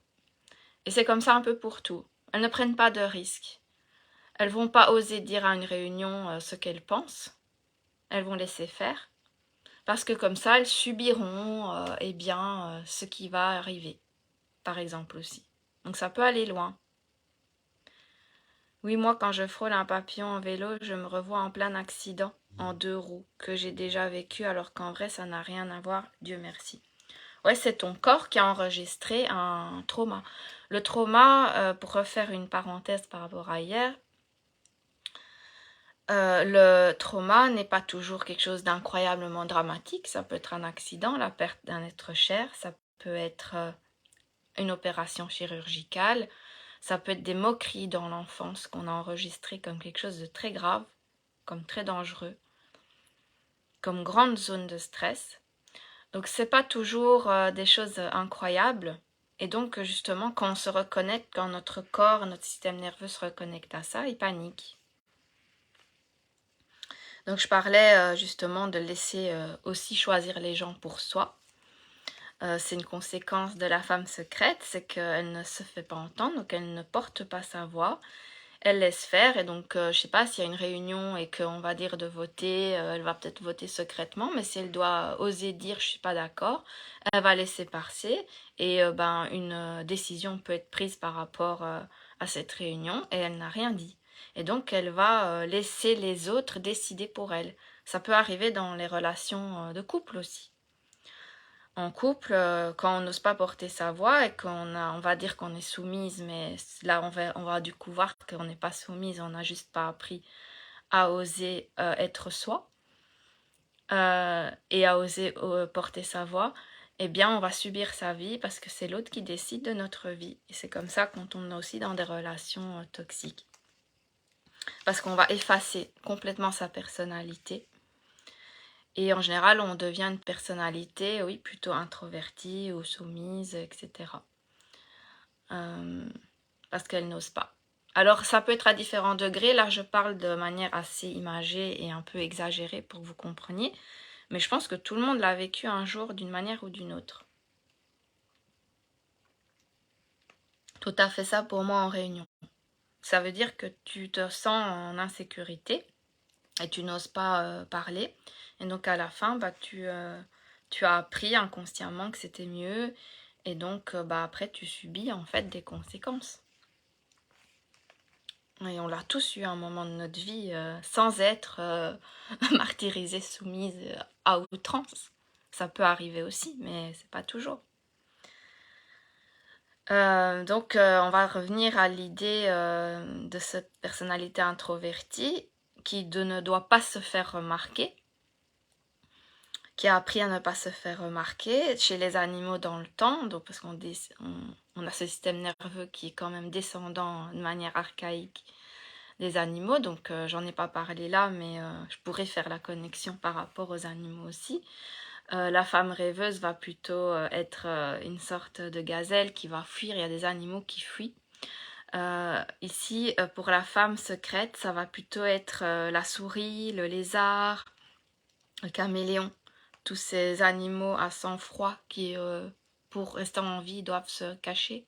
Et c'est comme ça un peu pour tout. Elles ne prennent pas de risques. Elles ne vont pas oser dire à une réunion ce qu'elles pensent. Elles vont laisser faire. Parce que comme ça, elles subiront ce qui va arriver, par exemple aussi. Donc ça peut aller loin. Oui, moi, quand je frôle un papillon en vélo, je me revois en plein accident, en 2 roues, que j'ai déjà vécu, alors qu'en vrai, ça n'a rien à voir, Dieu merci. Ouais, c'est ton corps qui a enregistré un trauma. Le trauma, pour refaire une parenthèse par rapport à hier, le trauma n'est pas toujours quelque chose d'incroyablement dramatique. Ça peut être un accident, la perte d'un être cher, ça peut être une opération chirurgicale, ça peut être des moqueries dans l'enfance qu'on a enregistrées comme quelque chose de très grave, comme très dangereux, comme grande zone de stress. Donc c'est pas toujours des choses incroyables. Et donc justement, quand on se reconnecte, quand notre corps, notre système nerveux se reconnecte à ça, il panique. Donc je parlais justement de laisser aussi choisir les gens pour soi. C'est une conséquence de la femme secrète, c'est qu'elle ne se fait pas entendre, donc elle ne porte pas sa voix. Elle laisse faire et donc je sais pas s'il y a une réunion et qu'on va dire de voter, elle va peut-être voter secrètement, mais si elle doit oser dire je suis pas d'accord, elle va laisser passer et une décision peut être prise par rapport à cette réunion et elle n'a rien dit. Et donc elle va laisser les autres décider pour elle. Ça peut arriver dans les relations de couple aussi. En couple, quand on n'ose pas porter sa voix et on va dire qu'on est soumise, mais là on va du coup voir qu'on n'est pas soumise, on n'a juste pas appris à oser être soi et à oser porter sa voix, eh bien on va subir sa vie parce que c'est l'autre qui décide de notre vie. Et c'est comme ça qu'on tombe aussi dans des relations toxiques. Parce qu'on va effacer complètement sa personnalité. Et en général, on devient une personnalité, oui, plutôt introvertie ou soumise, etc. Parce qu'elle n'ose pas. Alors, ça peut être à différents degrés. Là, je parle de manière assez imagée et un peu exagérée pour que vous compreniez. Mais je pense que tout le monde l'a vécu un jour d'une manière ou d'une autre. Tout à fait ça pour moi en réunion. Ça veut dire que tu te sens en insécurité et tu n'oses pas parler. Et donc à la fin, tu as appris inconsciemment que c'était mieux. Et donc après, tu subis en fait des conséquences. Et on l'a tous eu à un moment de notre vie sans être martyrisée, soumise à outrance. Ça peut arriver aussi, mais c'est pas toujours. Donc on va revenir à l'idée de cette personnalité introvertie qui ne doit pas se faire remarquer, qui a appris à ne pas se faire remarquer chez les animaux dans le temps, donc parce qu'on a ce système nerveux qui est quand même descendant de manière archaïque des animaux, donc j'en ai pas parlé là, mais je pourrais faire la connexion par rapport aux animaux aussi. La femme rêveuse va plutôt être une sorte de gazelle qui va fuir, il y a des animaux qui fuient. Ici, pour la femme secrète, ça va plutôt être la souris, le lézard, le caméléon, tous ces animaux à sang froid qui, pour rester en vie, doivent se cacher.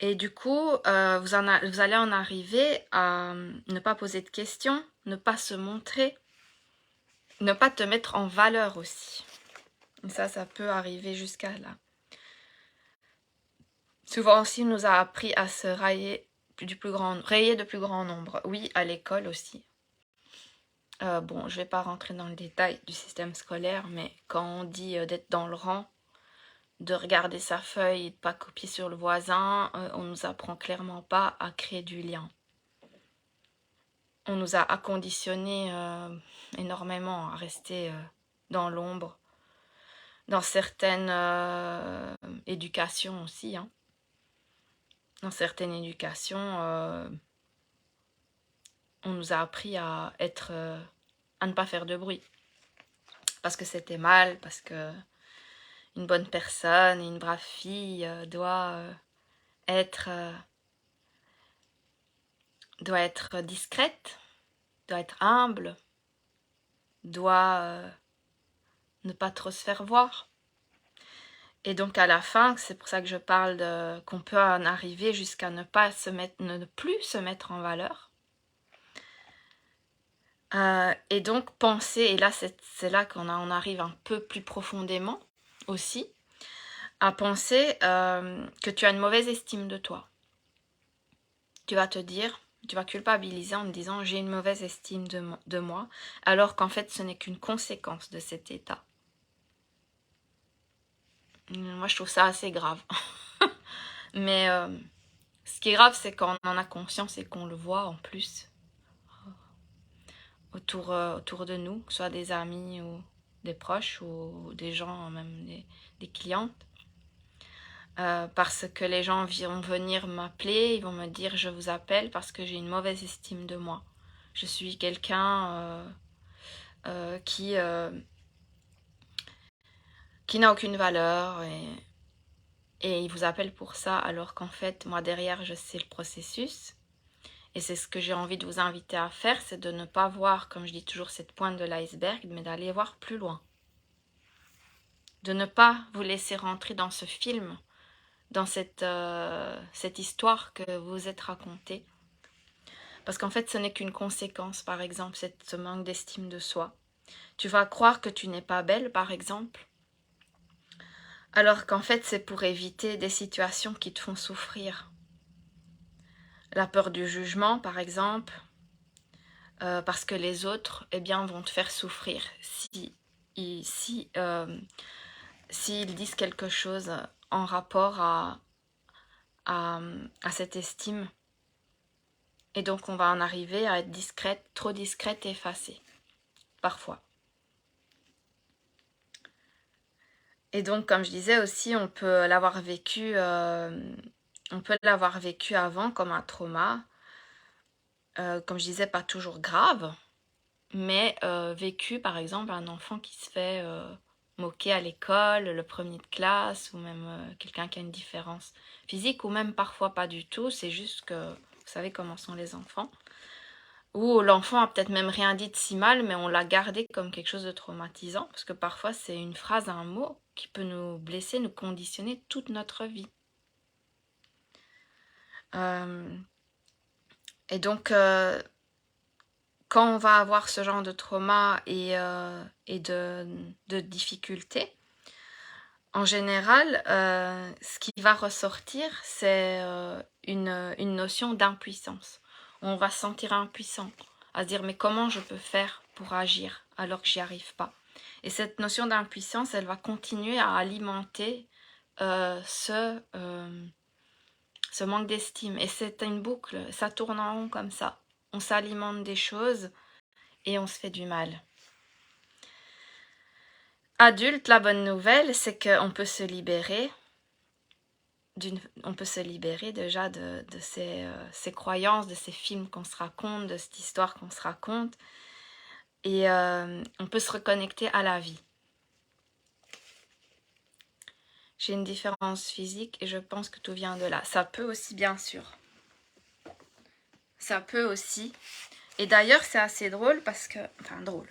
Et du coup, vous allez en arriver à ne pas poser de questions, ne pas se montrer, ne pas te mettre en valeur aussi. Et ça peut arriver jusqu'à là. Souvent aussi, on nous a appris à se rayer de plus grand nombre. Oui, à l'école aussi. Bon, je ne vais pas rentrer dans le détail du système scolaire, mais quand on dit d'être dans le rang, de regarder sa feuille et de ne pas copier sur le voisin, on ne nous apprend clairement pas à créer du lien. On nous a acconditionnés énormément à rester dans l'ombre, dans certaines éducations aussi. Hein. Dans certaines éducations, on nous a appris à ne pas faire de bruit. Parce que c'était mal, parce que une bonne personne, une brave fille doit être discrète, doit être humble, doit ne pas trop se faire voir. Et donc à la fin, c'est pour ça que je parle qu'on peut en arriver jusqu'à ne plus se mettre en valeur. Et donc penser, et là c'est là qu'on arrive un peu plus profondément aussi, à penser que tu as une mauvaise estime de toi. Tu vas te dire, tu vas culpabiliser en te disant j'ai une mauvaise estime de moi, alors qu'en fait ce n'est qu'une conséquence de cet état. Moi, je trouve ça assez grave. Mais ce qui est grave, c'est quand on en a conscience et qu'on le voit en plus autour de nous, que ce soit des amis ou des proches ou des gens, même des clientes. Parce que les gens vont venir m'appeler, ils vont me dire je vous appelle parce que j'ai une mauvaise estime de moi. Je suis quelqu'un qui n'a aucune valeur et ils vous appellent pour ça alors qu'en fait moi derrière je sais le processus et c'est ce que j'ai envie de vous inviter à faire, c'est de ne pas voir, comme je dis toujours, cette pointe de l'iceberg, mais d'aller voir plus loin. De ne pas vous laisser rentrer dans ce film, dans cette histoire que vous êtes racontée. Parce qu'en fait, ce n'est qu'une conséquence, par exemple, ce manque d'estime de soi. Tu vas croire que tu n'es pas belle, par exemple, alors qu'en fait, c'est pour éviter des situations qui te font souffrir. La peur du jugement, par exemple, parce que les autres, eh bien, vont te faire souffrir s'ils disent quelque chose en rapport à cette estime. Et donc, on va en arriver à être discrète, trop discrète et effacée, parfois. Et donc, comme je disais aussi, on peut l'avoir vécu avant comme un trauma. Comme je disais, pas toujours grave, mais vécu, par exemple, un enfant qui se fait moquer à l'école, le premier de classe, ou même quelqu'un qui a une différence physique, ou même parfois pas du tout, c'est juste que vous savez comment sont les enfants. Ou l'enfant a peut-être même rien dit de si mal, mais on l'a gardé comme quelque chose de traumatisant, parce que parfois c'est une phrase, un mot qui peut nous blesser, nous conditionner toute notre vie. Et donc, quand on va avoir ce genre de trauma et de difficultés, en général, ce qui va ressortir, c'est une notion d'impuissance. On va se sentir impuissant, à se dire mais comment je peux faire pour agir alors que j'y arrive pas. Et cette notion d'impuissance, elle va continuer à alimenter ce manque d'estime. Et c'est une boucle, ça tourne en rond comme ça. On s'alimente des choses et on se fait du mal. Adulte, la bonne nouvelle, c'est qu'on peut se libérer. On peut se libérer déjà de ces croyances, de ces films qu'on se raconte, de cette histoire qu'on se raconte. Et on peut se reconnecter à la vie. J'ai une différence physique et je pense que tout vient de là. Ça peut aussi, bien sûr. Ça peut aussi. Et d'ailleurs, c'est assez drôle parce que... Enfin, drôle.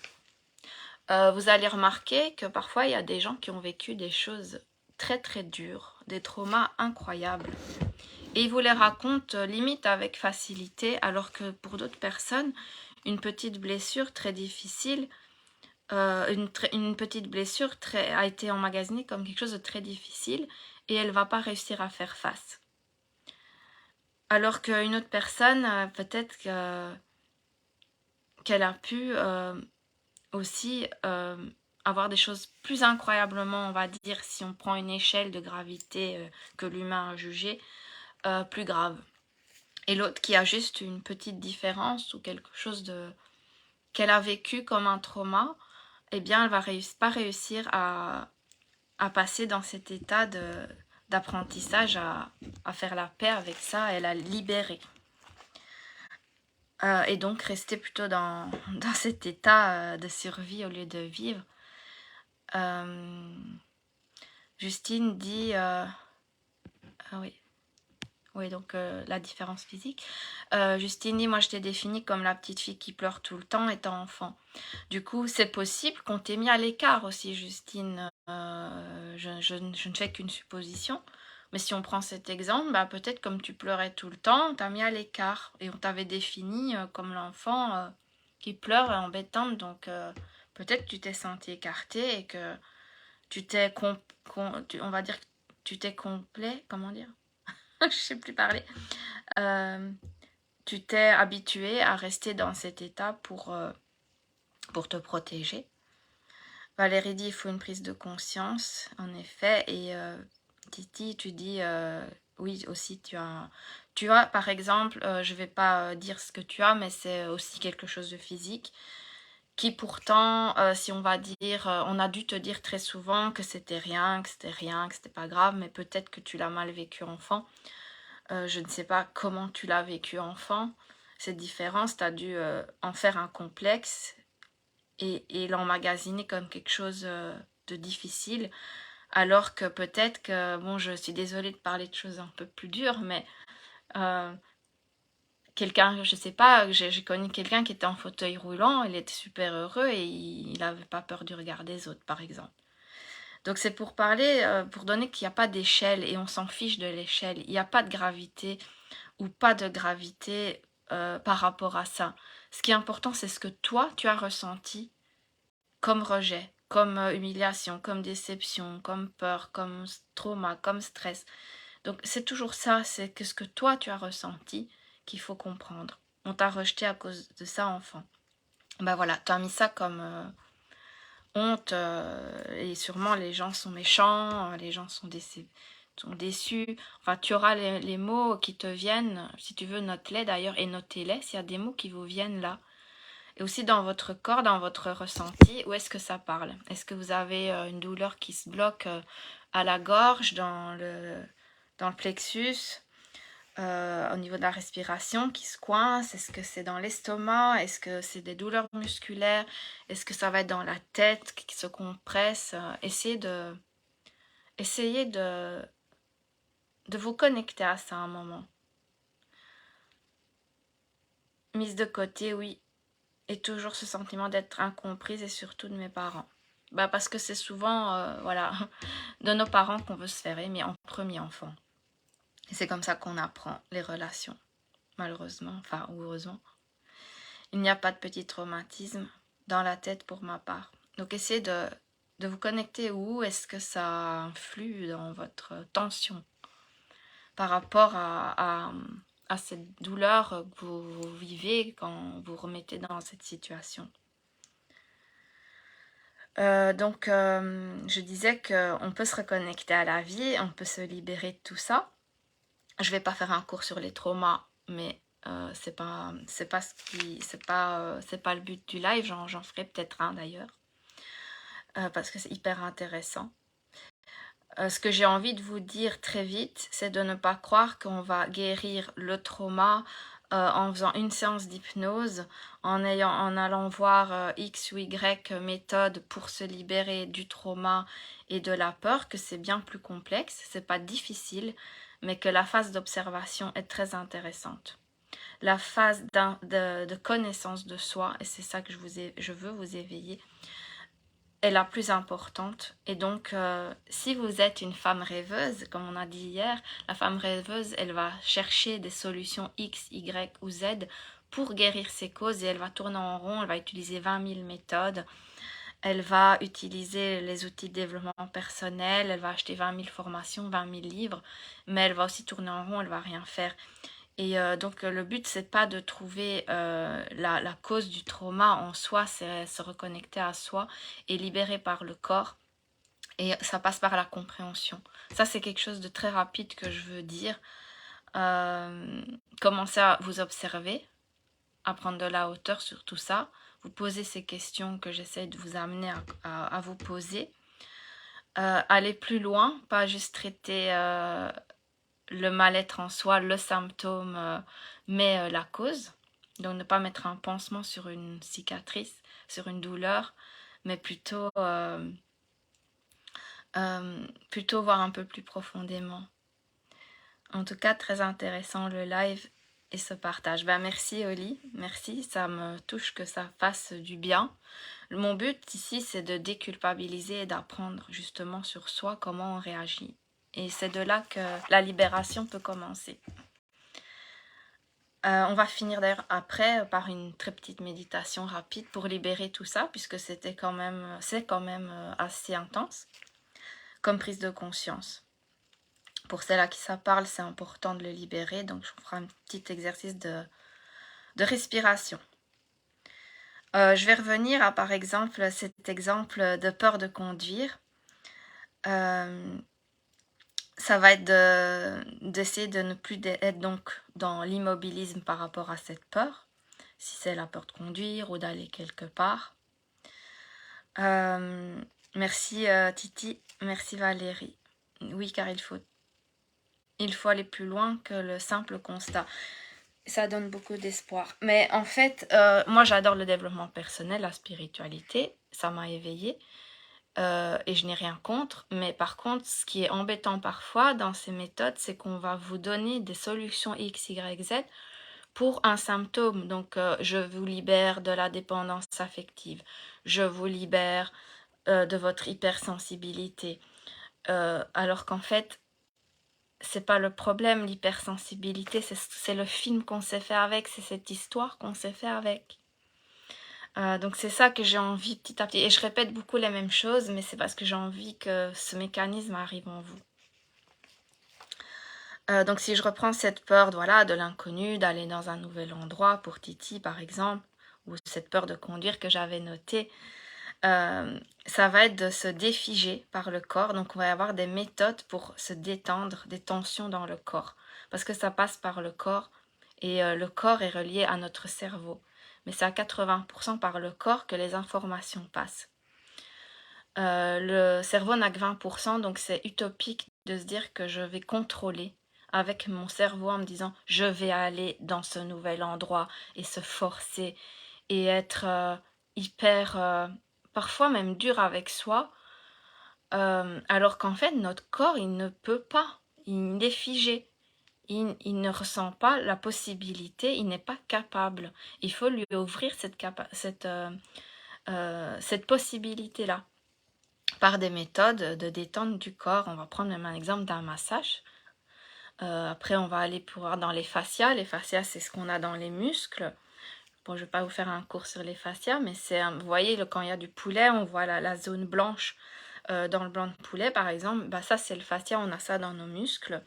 Vous allez remarquer que parfois, il y a des gens qui ont vécu des choses très très dures, des traumas incroyables. Et ils vous les racontent limite avec facilité, alors que pour d'autres personnes, une petite blessure très difficile, une petite blessure a été emmagasinée comme quelque chose de très difficile et elle ne va pas réussir à faire face. Alors qu'une autre personne, peut-être qu'elle a pu aussi avoir des choses plus incroyablement, on va dire, si on prend une échelle de gravité que l'humain a jugée, plus grave. Et l'autre qui a juste une petite différence ou quelque chose qu'elle a vécu comme un trauma, eh bien, elle va pas réussir à passer dans cet état d'apprentissage, à faire la paix avec ça et la libérer. Et donc, rester plutôt dans cet état de survie au lieu de vivre. Justine dit... ah oui. Oui, donc la différence physique. Justine dit, moi je t'ai définie comme la petite fille qui pleure tout le temps étant enfant. Du coup, c'est possible qu'on t'ait mis à l'écart aussi, Justine. Je ne fais qu'une supposition. Mais si on prend cet exemple, bah, peut-être comme tu pleurais tout le temps, on t'a mis à l'écart. Et on t'avait défini comme l'enfant qui pleure et embêtante. Donc peut-être que tu t'es senti écartée et que tu t'es... on va dire que tu t'es complet... Comment dire je sais plus parler. Tu t'es habitué à rester dans cet état pour te protéger. Valérie dit il faut une prise de conscience, en effet. Et Titi, tu dis oui aussi, tu as par exemple, je vais pas dire ce que tu as, mais c'est aussi quelque chose de physique qui pourtant, si on va dire, on a dû te dire très souvent que c'était rien, que c'était pas grave, mais peut-être que tu l'as mal vécu enfant. Je ne sais pas comment tu l'as vécu enfant. Cette différence, tu as dû en faire un complexe et l'emmagasiner comme quelque chose de difficile, alors que peut-être que, bon, je suis désolée de parler de choses un peu plus dures, mais euh, quelqu'un, je sais pas, j'ai connu quelqu'un qui était en fauteuil roulant, il était super heureux et il n'avait pas peur du regard des autres, par exemple. Donc c'est pour parler, pour donner qu'il n'y a pas d'échelle et on s'en fiche de l'échelle. Il n'y a pas de gravité ou pas de gravité par rapport à ça. Ce qui est important, c'est ce que toi, tu as ressenti comme rejet, comme humiliation, comme déception, comme peur, comme trauma, comme stress. Donc c'est toujours ça, c'est que ce que toi, tu as ressenti qu'il faut comprendre. On t'a rejeté à cause de ça, enfant. Ben voilà, tu as mis ça comme honte et sûrement les gens sont méchants, les gens sont déçus. Enfin, tu auras les mots qui te viennent, si tu veux, note-les d'ailleurs et notez-les s'il y a des mots qui vous viennent là. Et aussi dans votre corps, dans votre ressenti, où est-ce que ça parle? Est-ce que vous avez une douleur qui se bloque à la gorge, dans le plexus, au niveau de la respiration qui se coince? Est-ce que c'est dans l'estomac? Est-ce que c'est des douleurs musculaires? Est-ce que ça va être dans la tête qui se compresse? Essayez de vous connecter à ça un moment. Mise de côté, oui. Et toujours ce sentiment d'être incomprise et surtout de mes parents. Bah parce que c'est souvent, voilà, de nos parents qu'on veut se faire aimer en premier enfant. Et c'est comme ça qu'on apprend les relations, malheureusement, enfin ou heureusement. Il n'y a pas de petit traumatisme dans la tête pour ma part. Donc essayez de vous connecter où est-ce que ça influe dans votre tension par rapport à cette douleur que vous vivez quand vous remettez dans cette situation. Je disais qu'on peut se reconnecter à la vie, on peut se libérer de tout ça. Je vais pas faire un cours sur les traumas, mais c'est pas le but du live. J'en ferai peut-être un d'ailleurs parce que c'est hyper intéressant. Ce que j'ai envie de vous dire très vite, c'est de ne pas croire qu'on va guérir le trauma en faisant une séance d'hypnose, en allant voir X ou Y méthode pour se libérer du trauma et de la peur, que c'est bien plus complexe, c'est pas difficile, mais que la phase d'observation est très intéressante. La phase de connaissance de soi, et c'est ça que je veux vous éveiller, est la plus importante. Et donc, si vous êtes une femme rêveuse, comme on a dit hier, la femme rêveuse, elle va chercher des solutions X, Y ou Z pour guérir ses causes et elle va tourner en rond, elle va utiliser 20 000 méthodes, elle va utiliser les outils de développement personnel, elle va acheter 20 000 formations, 20 000 livres, mais elle va aussi tourner en rond, elle va rien faire. Et donc le but, c'est pas de trouver la cause du trauma en soi, c'est se reconnecter à soi et libérer par le corps. Et ça passe par la compréhension. Ça, c'est quelque chose de très rapide que je veux dire. Commencez à vous observer, à prendre de la hauteur sur tout ça. Vous posez ces questions que j'essaie de vous amener à vous poser. Aller plus loin, pas juste traiter le mal-être en soi, le symptôme, mais la cause. Donc ne pas mettre un pansement sur une cicatrice, sur une douleur, mais plutôt voir un peu plus profondément. En tout cas, très intéressant le live et ce partage. Ben, merci Oli, merci, ça me touche que ça fasse du bien. Mon but ici, c'est de déculpabiliser et d'apprendre justement sur soi comment on réagit. Et c'est de là que la libération peut commencer. On va finir d'ailleurs après par une très petite méditation rapide pour libérer tout ça, puisque c'est quand même assez intense comme prise de conscience. Pour celles à qui ça parle, c'est important de le libérer, donc je vous ferai un petit exercice de respiration. Je vais revenir à, par exemple, cet exemple de peur de conduire. Euh, Ça va être d'essayer de ne plus être donc dans l'immobilisme par rapport à cette peur, si c'est la peur de conduire ou d'aller quelque part. Merci Titi, merci Valérie. Oui, car il faut aller plus loin que le simple constat. Ça donne beaucoup d'espoir. Mais en fait, moi j'adore le développement personnel, la spiritualité, ça m'a éveillée. Et je n'ai rien contre, mais par contre, ce qui est embêtant parfois dans ces méthodes, c'est qu'on va vous donner des solutions X, Y, Z pour un symptôme. Donc, je vous libère de la dépendance affective, je vous libère de votre hypersensibilité, alors qu'en fait, c'est pas le problème, l'hypersensibilité, c'est le film qu'on s'est fait avec, c'est cette histoire qu'on s'est fait avec. Donc c'est ça que j'ai envie petit à petit. Et je répète beaucoup les mêmes choses, mais c'est parce que j'ai envie que ce mécanisme arrive en vous. Donc si je reprends cette peur voilà, de l'inconnu, d'aller dans un nouvel endroit pour Titi par exemple, ou cette peur de conduire que j'avais notée, ça va être de se défiger par le corps. Donc on va avoir des méthodes pour se détendre, des tensions dans le corps. Parce que ça passe par le corps et le corps est relié à notre cerveau. Mais c'est à 80% par le corps que les informations passent. Le cerveau n'a que 20%, donc c'est utopique de se dire que je vais contrôler avec mon cerveau en me disant je vais aller dans ce nouvel endroit et se forcer et être hyper, parfois même dur avec soi, alors qu'en fait notre corps il ne peut pas, il est figé. Il ne ressent pas la possibilité, il n'est pas capable. Il faut lui ouvrir cette possibilité-là par des méthodes de détente du corps. On va prendre même un exemple d'un massage. Après, on va aller pour voir dans les fascias. Les fascias, c'est ce qu'on a dans les muscles. Bon, je ne vais pas vous faire un cours sur les fascias, mais c'est, vous voyez, quand il y a du poulet, on voit la zone blanche dans le blanc de poulet, par exemple. Bah, ça, c'est le fascia, on a ça dans nos muscles.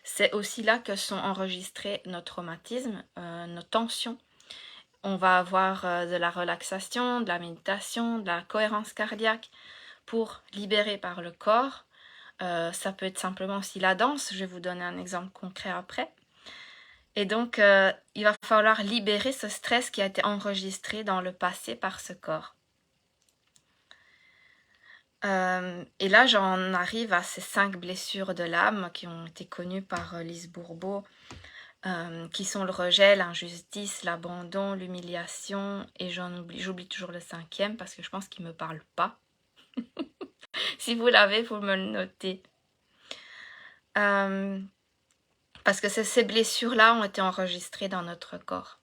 C'est aussi là que sont enregistrés nos traumatismes, nos tensions. On va avoir de la relaxation, de la méditation, de la cohérence cardiaque pour libérer par le corps. Ça peut être simplement aussi la danse, je vais vous donner un exemple concret après. Et donc, il va falloir libérer ce stress qui a été enregistré dans le passé par ce corps. Et là, j'en arrive à ces 5 blessures de l'âme qui ont été connues par Lise Bourbeau, qui sont le rejet, l'injustice, l'abandon, l'humiliation, et j'oublie toujours le 5e parce que je pense qu'il ne me parle pas. Si vous l'avez, vous me le notez. Parce que ces blessures-là ont été enregistrées dans notre corps.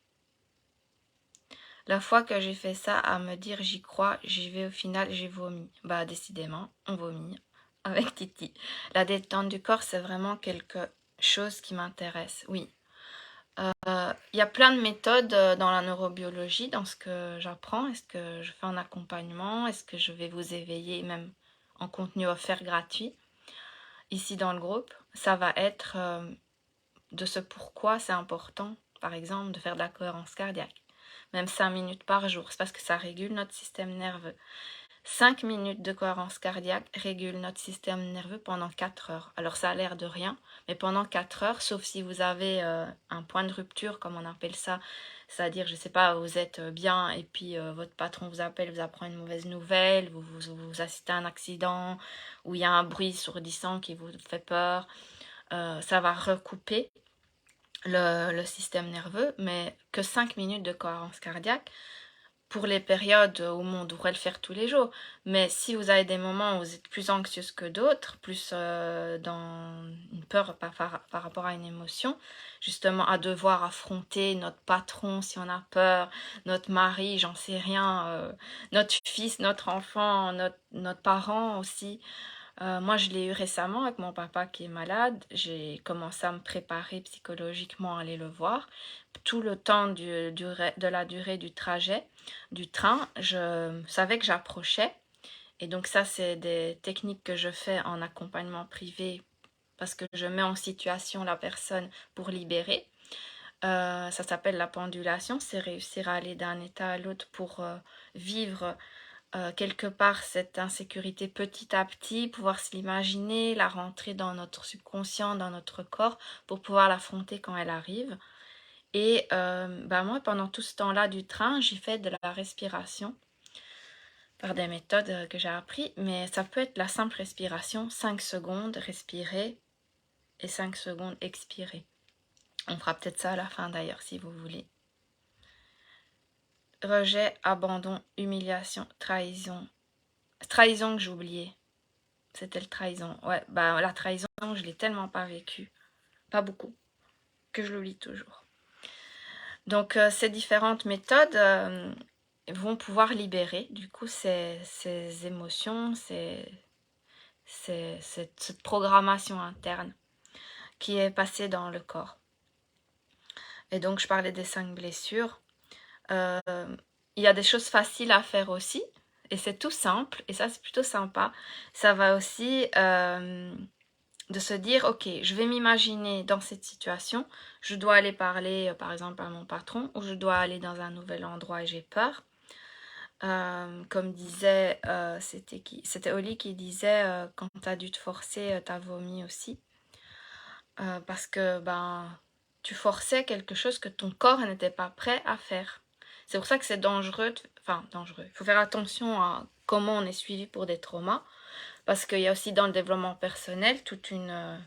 La fois que j'ai fait ça, à me dire j'y crois, j'y vais, au final j'ai vomi. Bah décidément, on vomit avec Titi. La détente du corps, c'est vraiment quelque chose qui m'intéresse, oui. Il y a plein de méthodes dans la neurobiologie, dans ce que j'apprends. Est-ce que je fais en accompagnement? Est-ce que je vais vous éveiller même en contenu offert gratuit ici dans le groupe? Ça va être de ce pourquoi c'est important, par exemple, de faire de la cohérence cardiaque. Même 5 minutes par jour, c'est parce que ça régule notre système nerveux. 5 minutes de cohérence cardiaque régule notre système nerveux pendant 4 heures. Alors ça a l'air de rien, mais pendant 4 heures, sauf si vous avez un point de rupture, comme on appelle ça, c'est-à-dire, je ne sais pas, vous êtes bien et puis votre patron vous appelle, vous apprend une mauvaise nouvelle, vous assistez à un accident, ou il y a un bruit sourdissant qui vous fait peur, ça va recouper le système nerveux, mais que 5 minutes de cohérence cardiaque pour les périodes où on devrait le faire tous les jours. Mais si vous avez des moments où vous êtes plus anxieuse que d'autres, plus dans une peur par rapport à une émotion, justement à devoir affronter notre patron si on a peur, notre mari, j'en sais rien, notre fils, notre enfant, notre parent aussi. Moi, je l'ai eu récemment avec mon papa qui est malade. J'ai commencé à me préparer psychologiquement à aller le voir. Tout le temps de la durée du trajet, du train, je savais que j'approchais. Et donc ça, c'est des techniques que je fais en accompagnement privé parce que je mets en situation la personne pour libérer. Ça s'appelle la pendulation, c'est réussir à aller d'un état à l'autre pour vivre quelque part cette insécurité petit à petit, pouvoir se l'imaginer, la rentrer dans notre subconscient, dans notre corps, pour pouvoir l'affronter quand elle arrive. Et moi, pendant tout ce temps-là du train, j'ai fait de la respiration par des méthodes que j'ai appris, mais ça peut être la simple respiration, 5 secondes, respirer, et 5 secondes, expirer. On fera peut-être ça à la fin d'ailleurs, si vous voulez. Rejet, abandon, humiliation, trahison. Trahison que j'ai oublié. C'était le trahison. Ouais, la trahison, je l'ai tellement pas vécue. Pas beaucoup. Que je l'oublie toujours. Donc, ces différentes méthodes vont pouvoir libérer, du coup, ces émotions, cette programmation interne qui est passée dans le corps. Et donc, je parlais des 5 blessures. Il y a des choses faciles à faire aussi, et c'est tout simple, et ça c'est plutôt sympa. Ça va aussi de se dire, ok, je vais m'imaginer dans cette situation, je dois aller parler par exemple à mon patron, ou je dois aller dans un nouvel endroit et j'ai peur. Comme disait, c'était Oli qui disait, quand tu as dû te forcer, tu as vomi aussi. Parce que tu forçais quelque chose que ton corps n'était pas prêt à faire. C'est pour ça que c'est dangereux, dangereux. Il faut faire attention à comment on est suivi pour des traumas, parce qu'il y a aussi dans le développement personnel toute une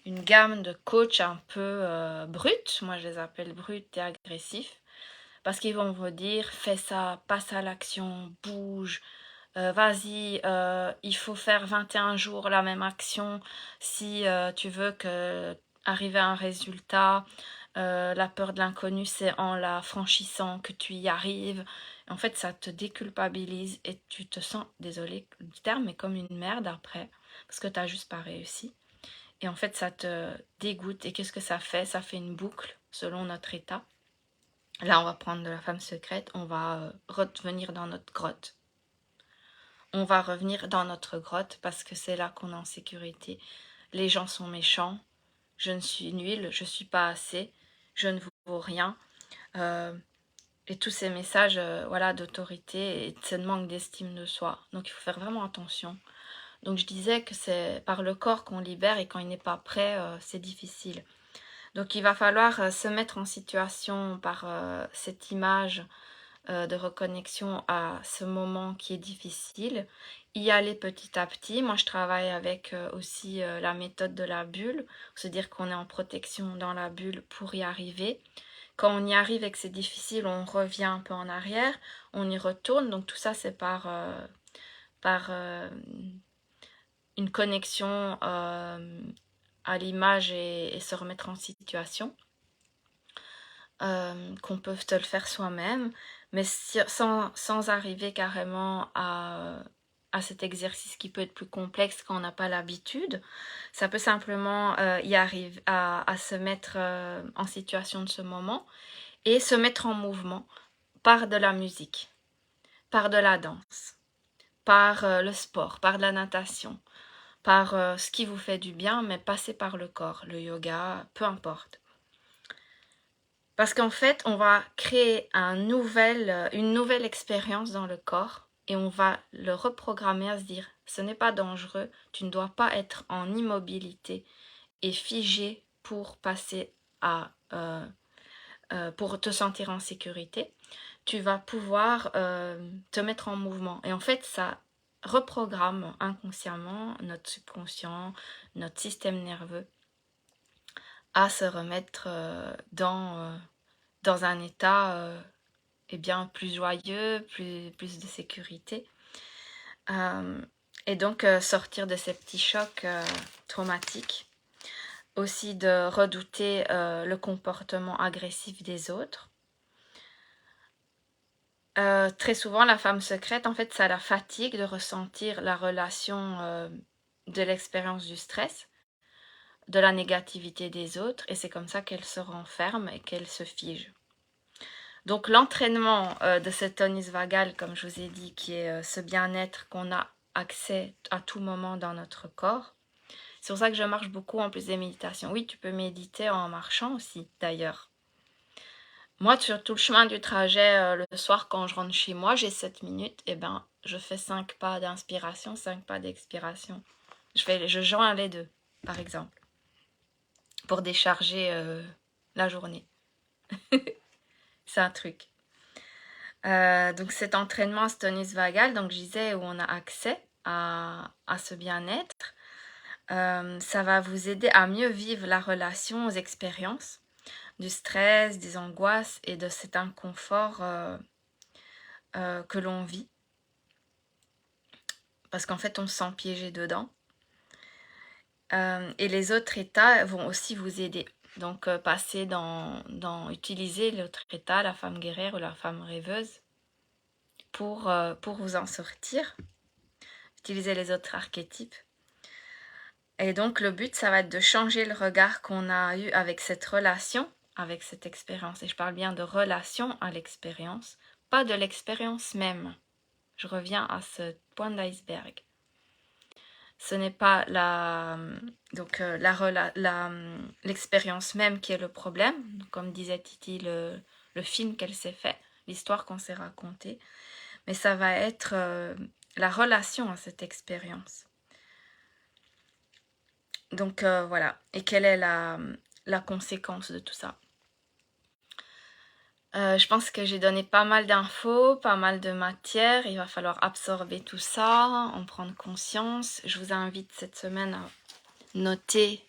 gamme de coachs un peu bruts, moi je les appelle bruts et agressifs, parce qu'ils vont vous dire, fais ça, passe à l'action, bouge, vas-y, il faut faire 21 jours la même action si tu veux arriver à un résultat. La peur de l'inconnu, c'est en la franchissant que tu y arrives. En fait, ça te déculpabilise et tu te sens, désolé du terme, mais comme une merde après, parce que tu n'as juste pas réussi. Et en fait, ça te dégoûte. Et qu'est-ce que ça fait? Ça fait une boucle selon notre état. Là, on va prendre de la femme secrète, on va revenir dans notre grotte. On va revenir dans notre grotte parce que c'est là qu'on est en sécurité. Les gens sont méchants, je ne suis nulle, je ne suis pas assez, je ne vaux rien. Et tous ces messages d'autorité et de ce manque d'estime de soi. Donc il faut faire vraiment attention. Donc je disais que c'est par le corps qu'on libère et quand il n'est pas prêt, c'est difficile. Donc il va falloir se mettre en situation par cette image de reconnexion à ce moment qui est difficile, y aller petit à petit. Moi, je travaille avec aussi la méthode de la bulle, se dire qu'on est en protection dans la bulle pour y arriver. Quand on y arrive et que c'est difficile, on revient un peu en arrière, on y retourne. Donc tout ça, c'est par une connexion à l'image et se remettre en situation. Qu'on peut te le faire soi-même, mais sans arriver carrément à cet exercice qui peut être plus complexe quand on n'a pas l'habitude. Ça peut simplement y arriver à se mettre en situation de ce moment et se mettre en mouvement par de la musique, par de la danse, par le sport, par de la natation, par ce qui vous fait du bien, mais passer par le corps, le yoga, peu importe. Parce qu'en fait, on va créer une nouvelle expérience dans le corps et on va le reprogrammer à se dire ce n'est pas dangereux, tu ne dois pas être en immobilité et figé pour passer pour te sentir en sécurité. Tu vas pouvoir te mettre en mouvement. Et en fait, ça reprogramme inconsciemment notre subconscient, notre système nerveux à se remettre dans un état plus joyeux, plus de sécurité. Et donc sortir de ces petits chocs traumatiques. Aussi de redouter le comportement agressif des autres. Très souvent, la femme secrète, en fait, ça la fatigue de ressentir la relation de l'expérience du stress, de la négativité des autres, et c'est comme ça qu'elle se renferme et qu'elle se fige. Donc l'entraînement de cette tonus vagale, comme je vous ai dit, qui est ce bien-être qu'on a accès à tout moment dans notre corps. C'est pour ça que je marche beaucoup en plus des méditations. Oui, tu peux méditer en marchant aussi, d'ailleurs. Moi, sur tout le chemin du trajet, le soir, quand je rentre chez moi, j'ai 7 minutes, et ben, je fais 5 pas d'inspiration, 5 pas d'expiration. Je joins les deux, par exemple, pour décharger la journée. C'est un truc. Donc cet entraînement tonus vagal, donc je disais, où on a accès à ce bien-être, ça va vous aider à mieux vivre la relation aux expériences, du stress, des angoisses et de cet inconfort que l'on vit. Parce qu'en fait, on se sent piégé dedans. Et les autres états vont aussi vous aider. Donc, passer utiliser l'autre état, la femme guerrière ou la femme rêveuse, pour vous en sortir. Utiliser les autres archétypes. Et donc, le but, ça va être de changer le regard qu'on a eu avec cette relation, avec cette expérience. Et je parle bien de relation à l'expérience, pas de l'expérience même. Je reviens à ce point d'iceberg. Ce n'est pas l'expérience même qui est le problème, comme disait Titi, le film qu'elle s'est fait, l'histoire qu'on s'est racontée, mais ça va être la relation à cette expérience. Donc voilà, et quelle est la conséquence de tout ça? Je pense que j'ai donné pas mal d'infos, pas mal de matière. Il va falloir absorber tout ça, en prendre conscience. Je vous invite cette semaine à noter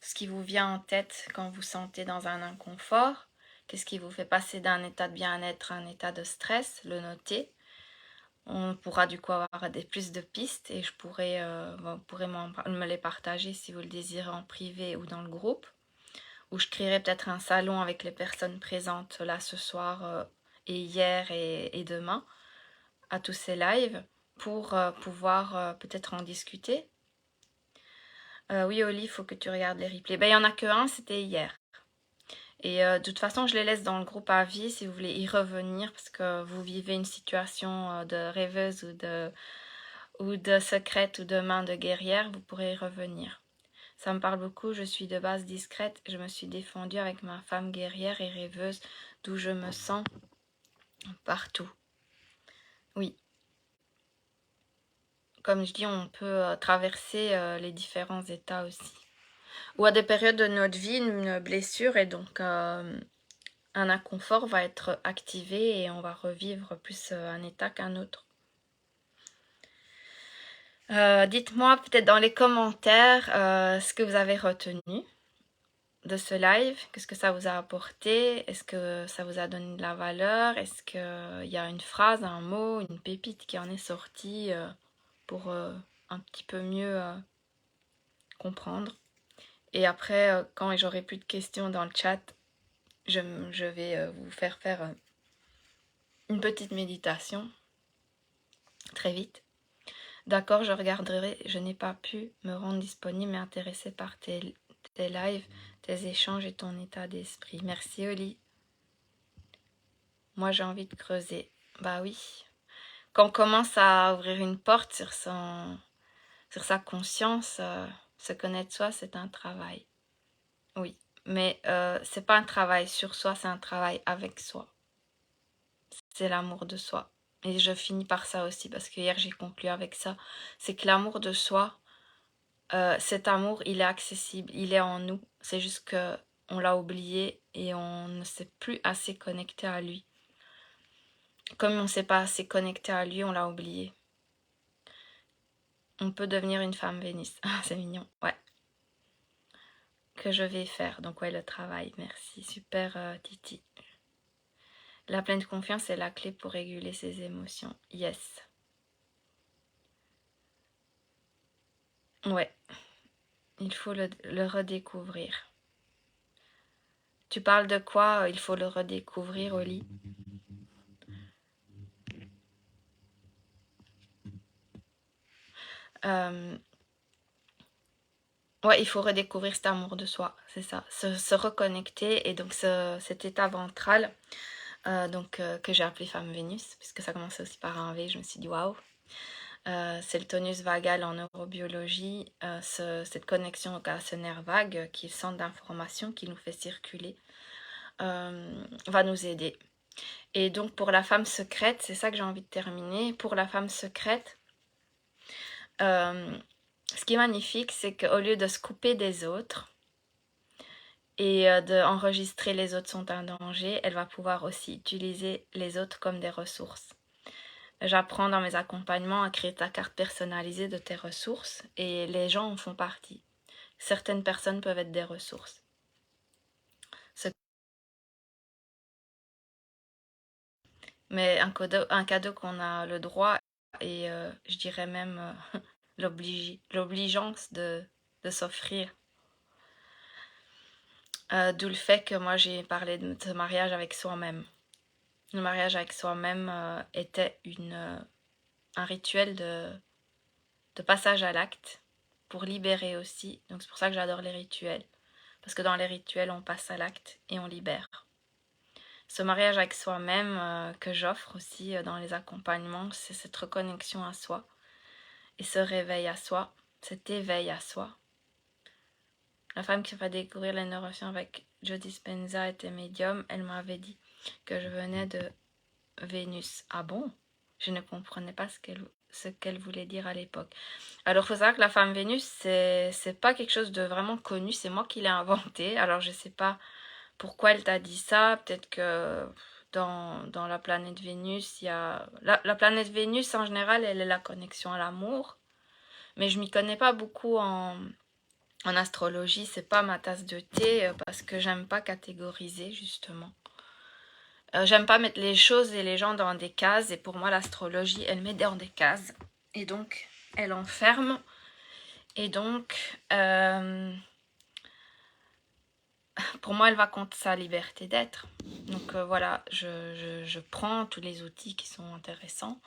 ce qui vous vient en tête quand vous sentez dans un inconfort. Qu'est-ce qui vous fait passer d'un état de bien-être à un état de stress? Le noter. On pourra du coup avoir plus de pistes et vous pourrez me les partager si vous le désirez en privé ou dans le groupe. Où je créerai peut-être un salon avec les personnes présentes là ce soir et hier et demain à tous ces lives pour pouvoir peut-être en discuter. Oui, Oli, il faut que tu regardes les replays. Ben, il n'y en a que un, c'était hier. Et de toute façon, je les laisse dans le groupe à vie si vous voulez y revenir parce que vous vivez une situation de rêveuse ou de secrète ou de main de guerrière, vous pourrez y revenir. Ça me parle beaucoup, je suis de base discrète, je me suis défendue avec ma femme guerrière et rêveuse, d'où je me sens partout. Oui. Comme je dis, on peut traverser les différents états aussi. Ou à des périodes de notre vie, une blessure et donc un inconfort va être activé et on va revivre plus un état qu'un autre. Dites-moi peut-être dans les commentaires ce que vous avez retenu de ce live, qu'est-ce que ça vous a apporté, est-ce que ça vous a donné de la valeur, est-ce qu'il y a une phrase, un mot, une pépite qui en est sortie pour un petit peu mieux comprendre. Et après, quand j'aurai plus de questions dans le chat, je vais vous faire une petite méditation très vite. D'accord, je regarderai, je n'ai pas pu me rendre disponible mais intéressée par tes lives, tes échanges et ton état d'esprit. Merci Oli. Moi j'ai envie de creuser. Bah oui. Quand on commence à ouvrir une porte sur sa conscience, se connaître soi, c'est un travail. Oui, mais c'est pas un travail sur soi, c'est un travail avec soi. C'est l'amour de soi. Et je finis par ça aussi, parce que hier j'ai conclu avec ça. C'est que l'amour de soi, cet amour, il est accessible, il est en nous. C'est juste que on l'a oublié et on ne s'est plus assez connecté à lui. Comme on ne s'est pas assez connecté à lui, on l'a oublié. On peut devenir une femme Vénus. Ah, c'est mignon, ouais. Que je vais faire. Donc ouais, le travail, merci. Super Titi. La pleine confiance est la clé pour réguler ses émotions. Yes. Ouais. Il faut le redécouvrir. Tu parles de quoi? Il faut le redécouvrir, Oli. Ouais, il faut redécouvrir cet amour de soi, c'est ça. Se reconnecter et donc cet état ventral que j'ai appelé femme Vénus, puisque ça commençait aussi par un V, je me suis dit waouh. C'est le tonus vagal en neurobiologie, cette connexion à ce nerf vague qui est le centre d'information qui nous fait circuler va nous aider. Et donc pour la femme secrète, c'est ça que j'ai envie de terminer. Pour la femme secrète, ce qui est magnifique, c'est qu'au lieu de se couper des autres et d'enregistrer les autres sont un danger, elle va pouvoir aussi utiliser les autres comme des ressources. J'apprends dans mes accompagnements à créer ta carte personnalisée de tes ressources et les gens en font partie. Certaines personnes peuvent être des ressources. Mais un cadeau qu'on a le droit et je dirais même l'obligeance de s'offrir. D'où le fait que moi j'ai parlé de ce mariage avec soi-même. Le mariage avec soi-même était un rituel de passage à l'acte pour libérer aussi. Donc c'est pour ça que j'adore les rituels. Parce que dans les rituels, on passe à l'acte et on libère. Ce mariage avec soi-même que j'offre aussi dans les accompagnements, c'est cette reconnexion à soi et ce réveil à soi, cet éveil à soi. La femme qui va découvrir les neurosciences avec Joe Dispenza était médium, elle m'avait dit que je venais de Vénus. Ah bon? Je ne comprenais pas ce qu'elle voulait dire à l'époque. Alors il faut savoir que la femme Vénus, c'est pas quelque chose de vraiment connu, c'est moi qui l'ai inventé. Alors je sais pas pourquoi elle t'a dit ça, peut-être que dans la planète Vénus, il y a... La planète Vénus, en général, elle est la connexion à l'amour. Mais je m'y connais pas beaucoup en astrologie, c'est pas ma tasse de thé parce que j'aime pas catégoriser, justement. J'aime pas mettre les choses et les gens dans des cases, et pour moi, l'astrologie, elle met dans des cases. Et donc, elle enferme. Et donc, pour moi, elle va contre sa liberté d'être. Donc voilà, je prends tous les outils qui sont intéressants,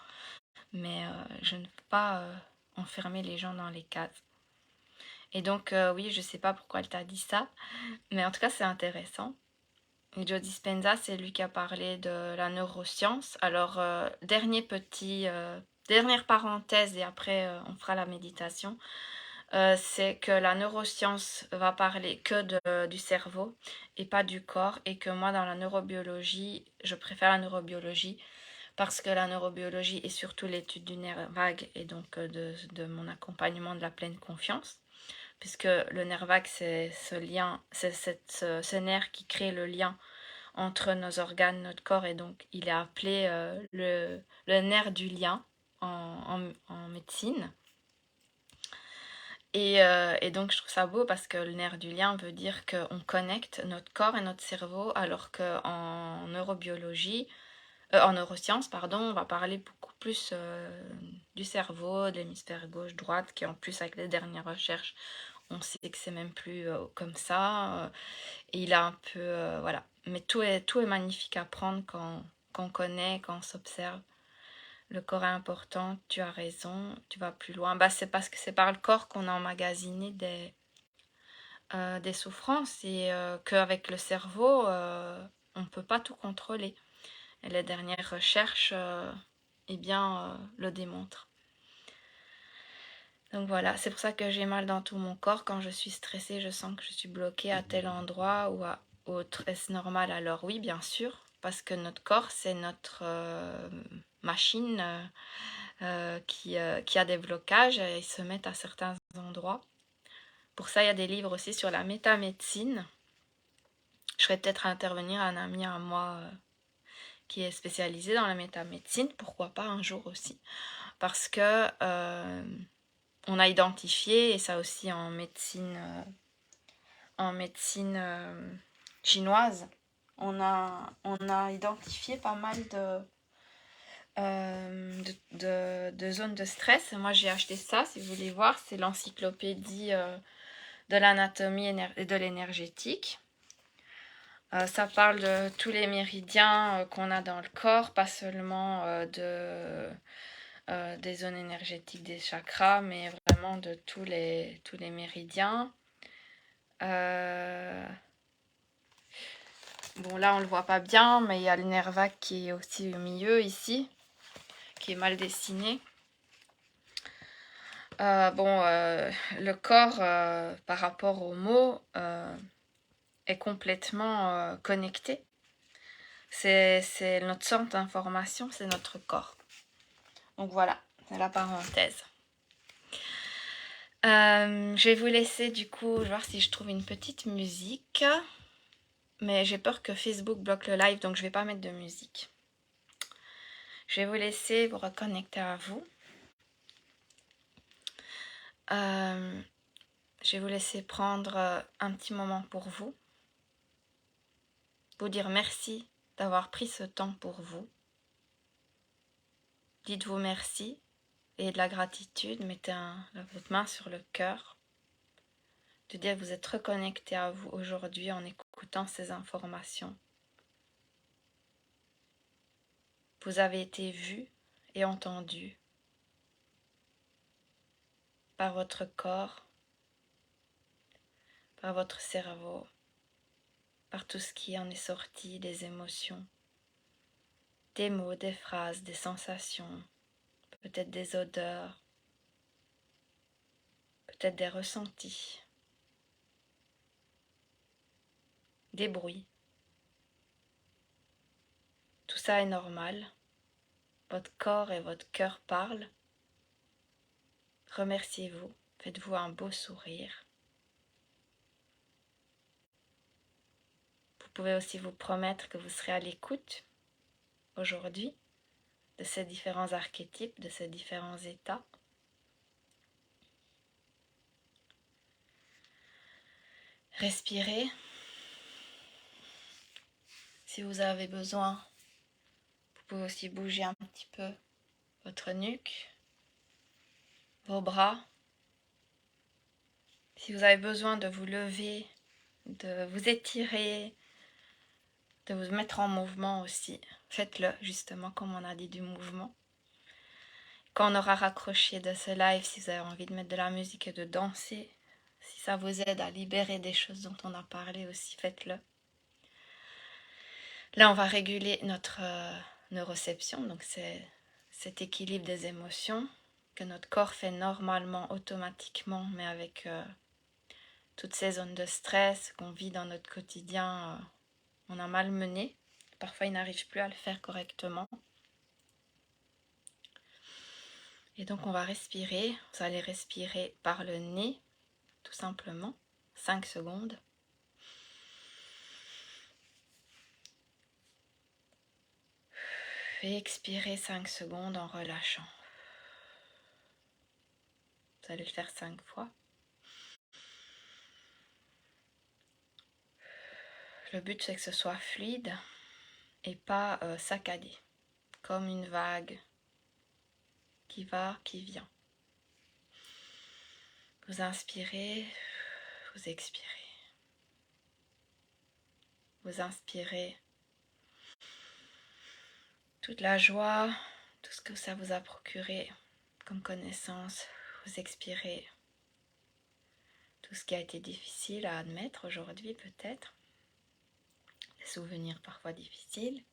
mais je ne peux pas enfermer les gens dans les cases. Et donc oui, je sais pas pourquoi elle t'a dit ça, mais en tout cas c'est intéressant. Et Joe Dispenza, c'est lui qui a parlé de la neuroscience. Alors dernière parenthèse et après on fera la méditation. C'est que la neuroscience va parler que du cerveau et pas du corps, et que moi dans la neurobiologie, je préfère la neurobiologie parce que la neurobiologie est surtout l'étude du nerf vague et donc de mon accompagnement de la pleine confiance, puisque le nerf vague c'est ce lien, c'est ce nerf qui crée le lien entre nos organes, notre corps, et donc il est appelé le nerf du lien en médecine. Et donc je trouve ça beau parce que le nerf du lien veut dire qu'on connecte notre corps et notre cerveau, alors qu'en neurobiologie, en neurosciences, pardon, on va parler beaucoup plus du cerveau, de l'hémisphère gauche-droite, qui en plus avec les dernières recherches, on sait que c'est même plus comme ça. Et il a un peu, voilà. Mais tout est magnifique à prendre quand on connaît, quand on s'observe. Le corps est important, tu as raison, tu vas plus loin. Bah, c'est parce que c'est par le corps qu'on a emmagasiné des souffrances, et qu'avec le cerveau, on ne peut pas tout contrôler. Et les dernières recherches eh bien, le démontrent. Donc voilà, c'est pour ça que j'ai mal dans tout mon corps. Quand je suis stressée, je sens que je suis bloquée à tel endroit ou à autre. Est-ce normal? Alors oui, bien sûr, parce que notre corps, c'est notre machine qui a des blocages et ils se mettent à certains endroits. Pour ça, il y a des livres aussi sur la métamédecine. Je ferais peut-être intervenir un ami à moi qui est spécialisé dans la métamédecine, pourquoi pas un jour aussi. Parce que on a identifié, et ça aussi en médecine chinoise, on a identifié pas mal de zones de stress. Moi j'ai acheté ça, si vous voulez voir, c'est l'encyclopédie de l'anatomie et de l'énergétique. Ça parle de tous les méridiens qu'on a dans le corps, pas seulement des zones énergétiques des chakras, mais vraiment de tous les méridiens. Bon, là on le voit pas bien, mais il y a le nerf vague qui est aussi au milieu ici, qui est mal dessiné. Le corps par rapport aux mots est complètement connecté. C'est notre centre d'information, c'est notre corps. Donc voilà, c'est la parenthèse. Je vais vous laisser du coup, je vais voir si je trouve une petite musique. Mais j'ai peur que Facebook bloque le live, donc je ne vais pas mettre de musique. Je vais vous laisser vous reconnecter à vous. Je vais vous laisser prendre un petit moment pour vous. Vous dire merci d'avoir pris ce temps pour vous. Dites-vous merci et de la gratitude. Mettez votre main sur le cœur. De dire que vous êtes reconnecté à vous aujourd'hui en écoutant ces informations. Vous avez été vu et entendu par votre corps, par votre cerveau, par tout ce qui en est sorti, des émotions, des mots, des phrases, des sensations, peut-être des odeurs, peut-être des ressentis, des bruits. Tout ça est normal. Votre corps et votre cœur parlent. Remerciez-vous, faites-vous un beau sourire. Vous pouvez aussi vous promettre que vous serez à l'écoute aujourd'hui de ces différents archétypes, de ces différents états. Respirez. Si vous avez besoin, vous pouvez aussi bouger un petit peu votre nuque, vos bras. Si vous avez besoin de vous lever, de vous étirer, de vous mettre en mouvement aussi, faites-le justement comme on a dit du mouvement. Quand on aura raccroché de ce live, si vous avez envie de mettre de la musique et de danser, si ça vous aide à libérer des choses dont on a parlé aussi, faites-le. Là, on va réguler notre neuroception, donc c'est cet équilibre des émotions que notre corps fait normalement, automatiquement, mais avec toutes ces zones de stress qu'on vit dans notre quotidien, on a malmené. Parfois, il n'arrive plus à le faire correctement. Et donc, on va respirer. Vous allez respirer par le nez, tout simplement. 5 secondes. Et expirer 5 secondes en relâchant. Vous allez le faire 5 fois. Le but, c'est que ce soit fluide et pas saccadé, comme une vague qui va, qui vient. Vous inspirez, vous expirez. Vous inspirez toute la joie, tout ce que ça vous a procuré comme connaissance. Vous expirez tout ce qui a été difficile à admettre aujourd'hui peut-être. Des souvenirs parfois difficiles.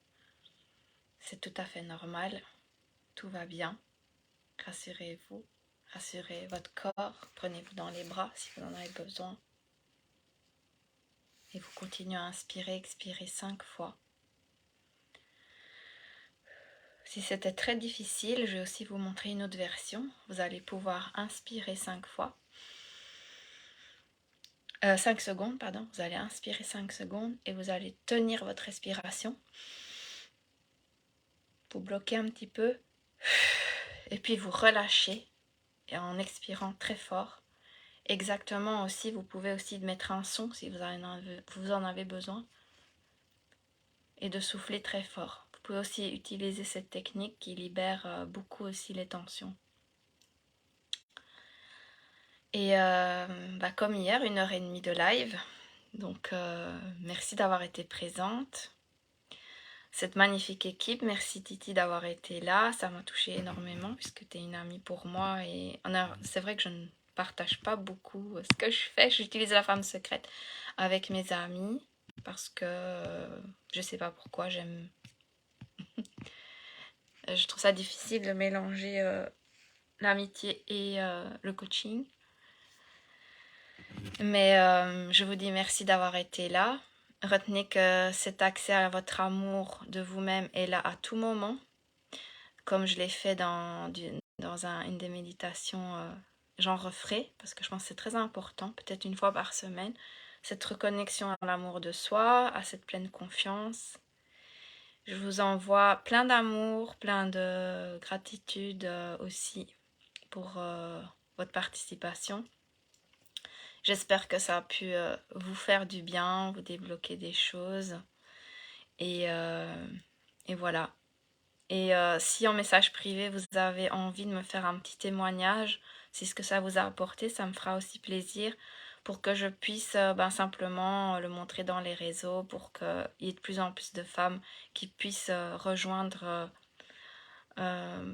C'est tout à fait normal. Tout va bien. Rassurez-vous. Rassurez votre corps. Prenez-vous dans les bras si vous en avez besoin. Et vous continuez à inspirer, expirer 5 fois. Si c'était très difficile, je vais aussi vous montrer une autre version. Vous allez pouvoir inspirer 5 fois. 5 secondes, pardon. Vous allez inspirer 5 secondes et vous allez tenir votre respiration. Vous bloquez un petit peu. Et puis vous relâchez. Et en expirant très fort. Exactement aussi, vous pouvez aussi mettre un son si vous en avez besoin. Et de souffler très fort. Vous pouvez aussi utiliser cette technique qui libère beaucoup aussi les tensions. Et comme hier, 1h30 de live. Donc merci d'avoir été présente. Cette magnifique équipe, merci Titi d'avoir été là. Ça m'a touchée énormément puisque tu es une amie pour moi. Et c'est vrai que je ne partage pas beaucoup ce que je fais. J'utilise la femme secrète avec mes amis parce que je sais pas pourquoi j'aime. Je trouve ça difficile de mélanger l'amitié et le coaching. Mais je vous dis merci d'avoir été là. Retenez que cet accès à votre amour de vous-même est là à tout moment, comme je l'ai fait une des méditations. J'en referai parce que je pense que c'est très important, peut-être une fois par semaine, cette reconnexion à l'amour de soi, à cette pleine confiance. Je vous envoie plein d'amour, plein de gratitude aussi pour votre participation. J'espère que ça a pu vous faire du bien, vous débloquer des choses. Et, euh, et voilà. Et si en message privé, vous avez envie de me faire un petit témoignage, si ce que ça vous a apporté, ça me fera aussi plaisir pour que je puisse simplement le montrer dans les réseaux, pour qu'il y ait de plus en plus de femmes qui puissent rejoindre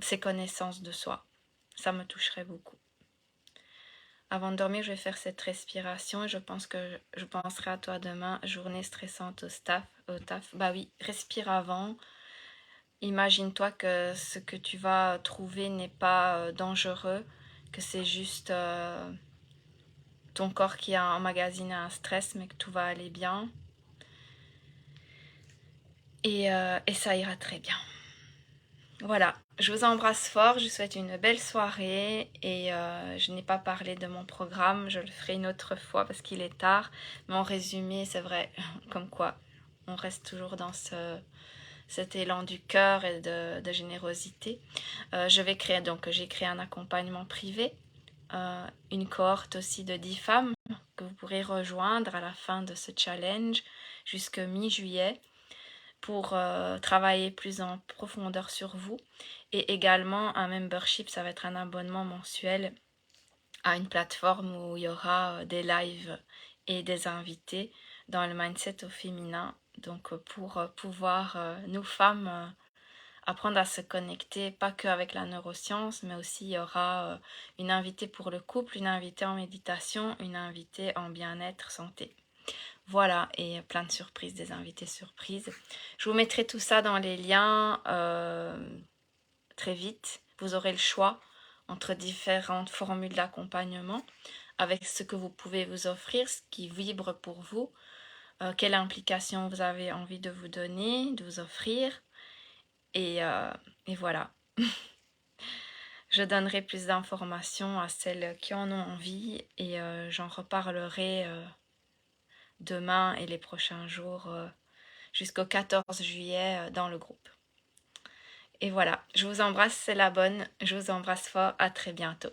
ces connaissances de soi. Ça me toucherait beaucoup. Avant de dormir, je vais faire cette respiration et je pense que je penserai à toi demain, journée stressante au taf. Bah oui, respire avant. Imagine-toi que ce que tu vas trouver n'est pas dangereux, que c'est juste ton corps qui a emmagasiné un stress, mais que tout va aller bien. Et ça ira très bien. Voilà, je vous embrasse fort, je vous souhaite une belle soirée et je n'ai pas parlé de mon programme, je le ferai une autre fois parce qu'il est tard. Mais en résumé, c'est vrai, comme quoi on reste toujours dans cet élan du cœur et de générosité. J'ai créé un accompagnement privé, une cohorte aussi de 10 femmes que vous pourrez rejoindre à la fin de ce challenge jusque mi-juillet pour travailler plus en profondeur sur vous. Et également un membership, ça va être un abonnement mensuel à une plateforme où il y aura des lives et des invités dans le mindset au féminin. Donc pour pouvoir, nous femmes, apprendre à se connecter, pas qu'avec la neuroscience, mais aussi il y aura une invitée pour le couple, une invitée en méditation, une invitée en bien-être, santé. Voilà, et plein de surprises, des invités surprises. Je vous mettrai tout ça dans les liens très vite. Vous aurez le choix entre différentes formules d'accompagnement avec ce que vous pouvez vous offrir, ce qui vibre pour vous, quelle implication vous avez envie de vous donner, de vous offrir. Et voilà. Je donnerai plus d'informations à celles qui en ont envie et j'en reparlerai demain et les prochains jours jusqu'au 14 juillet dans le groupe. Et voilà, je vous embrasse, c'est la bonne. Je vous embrasse fort, à très bientôt.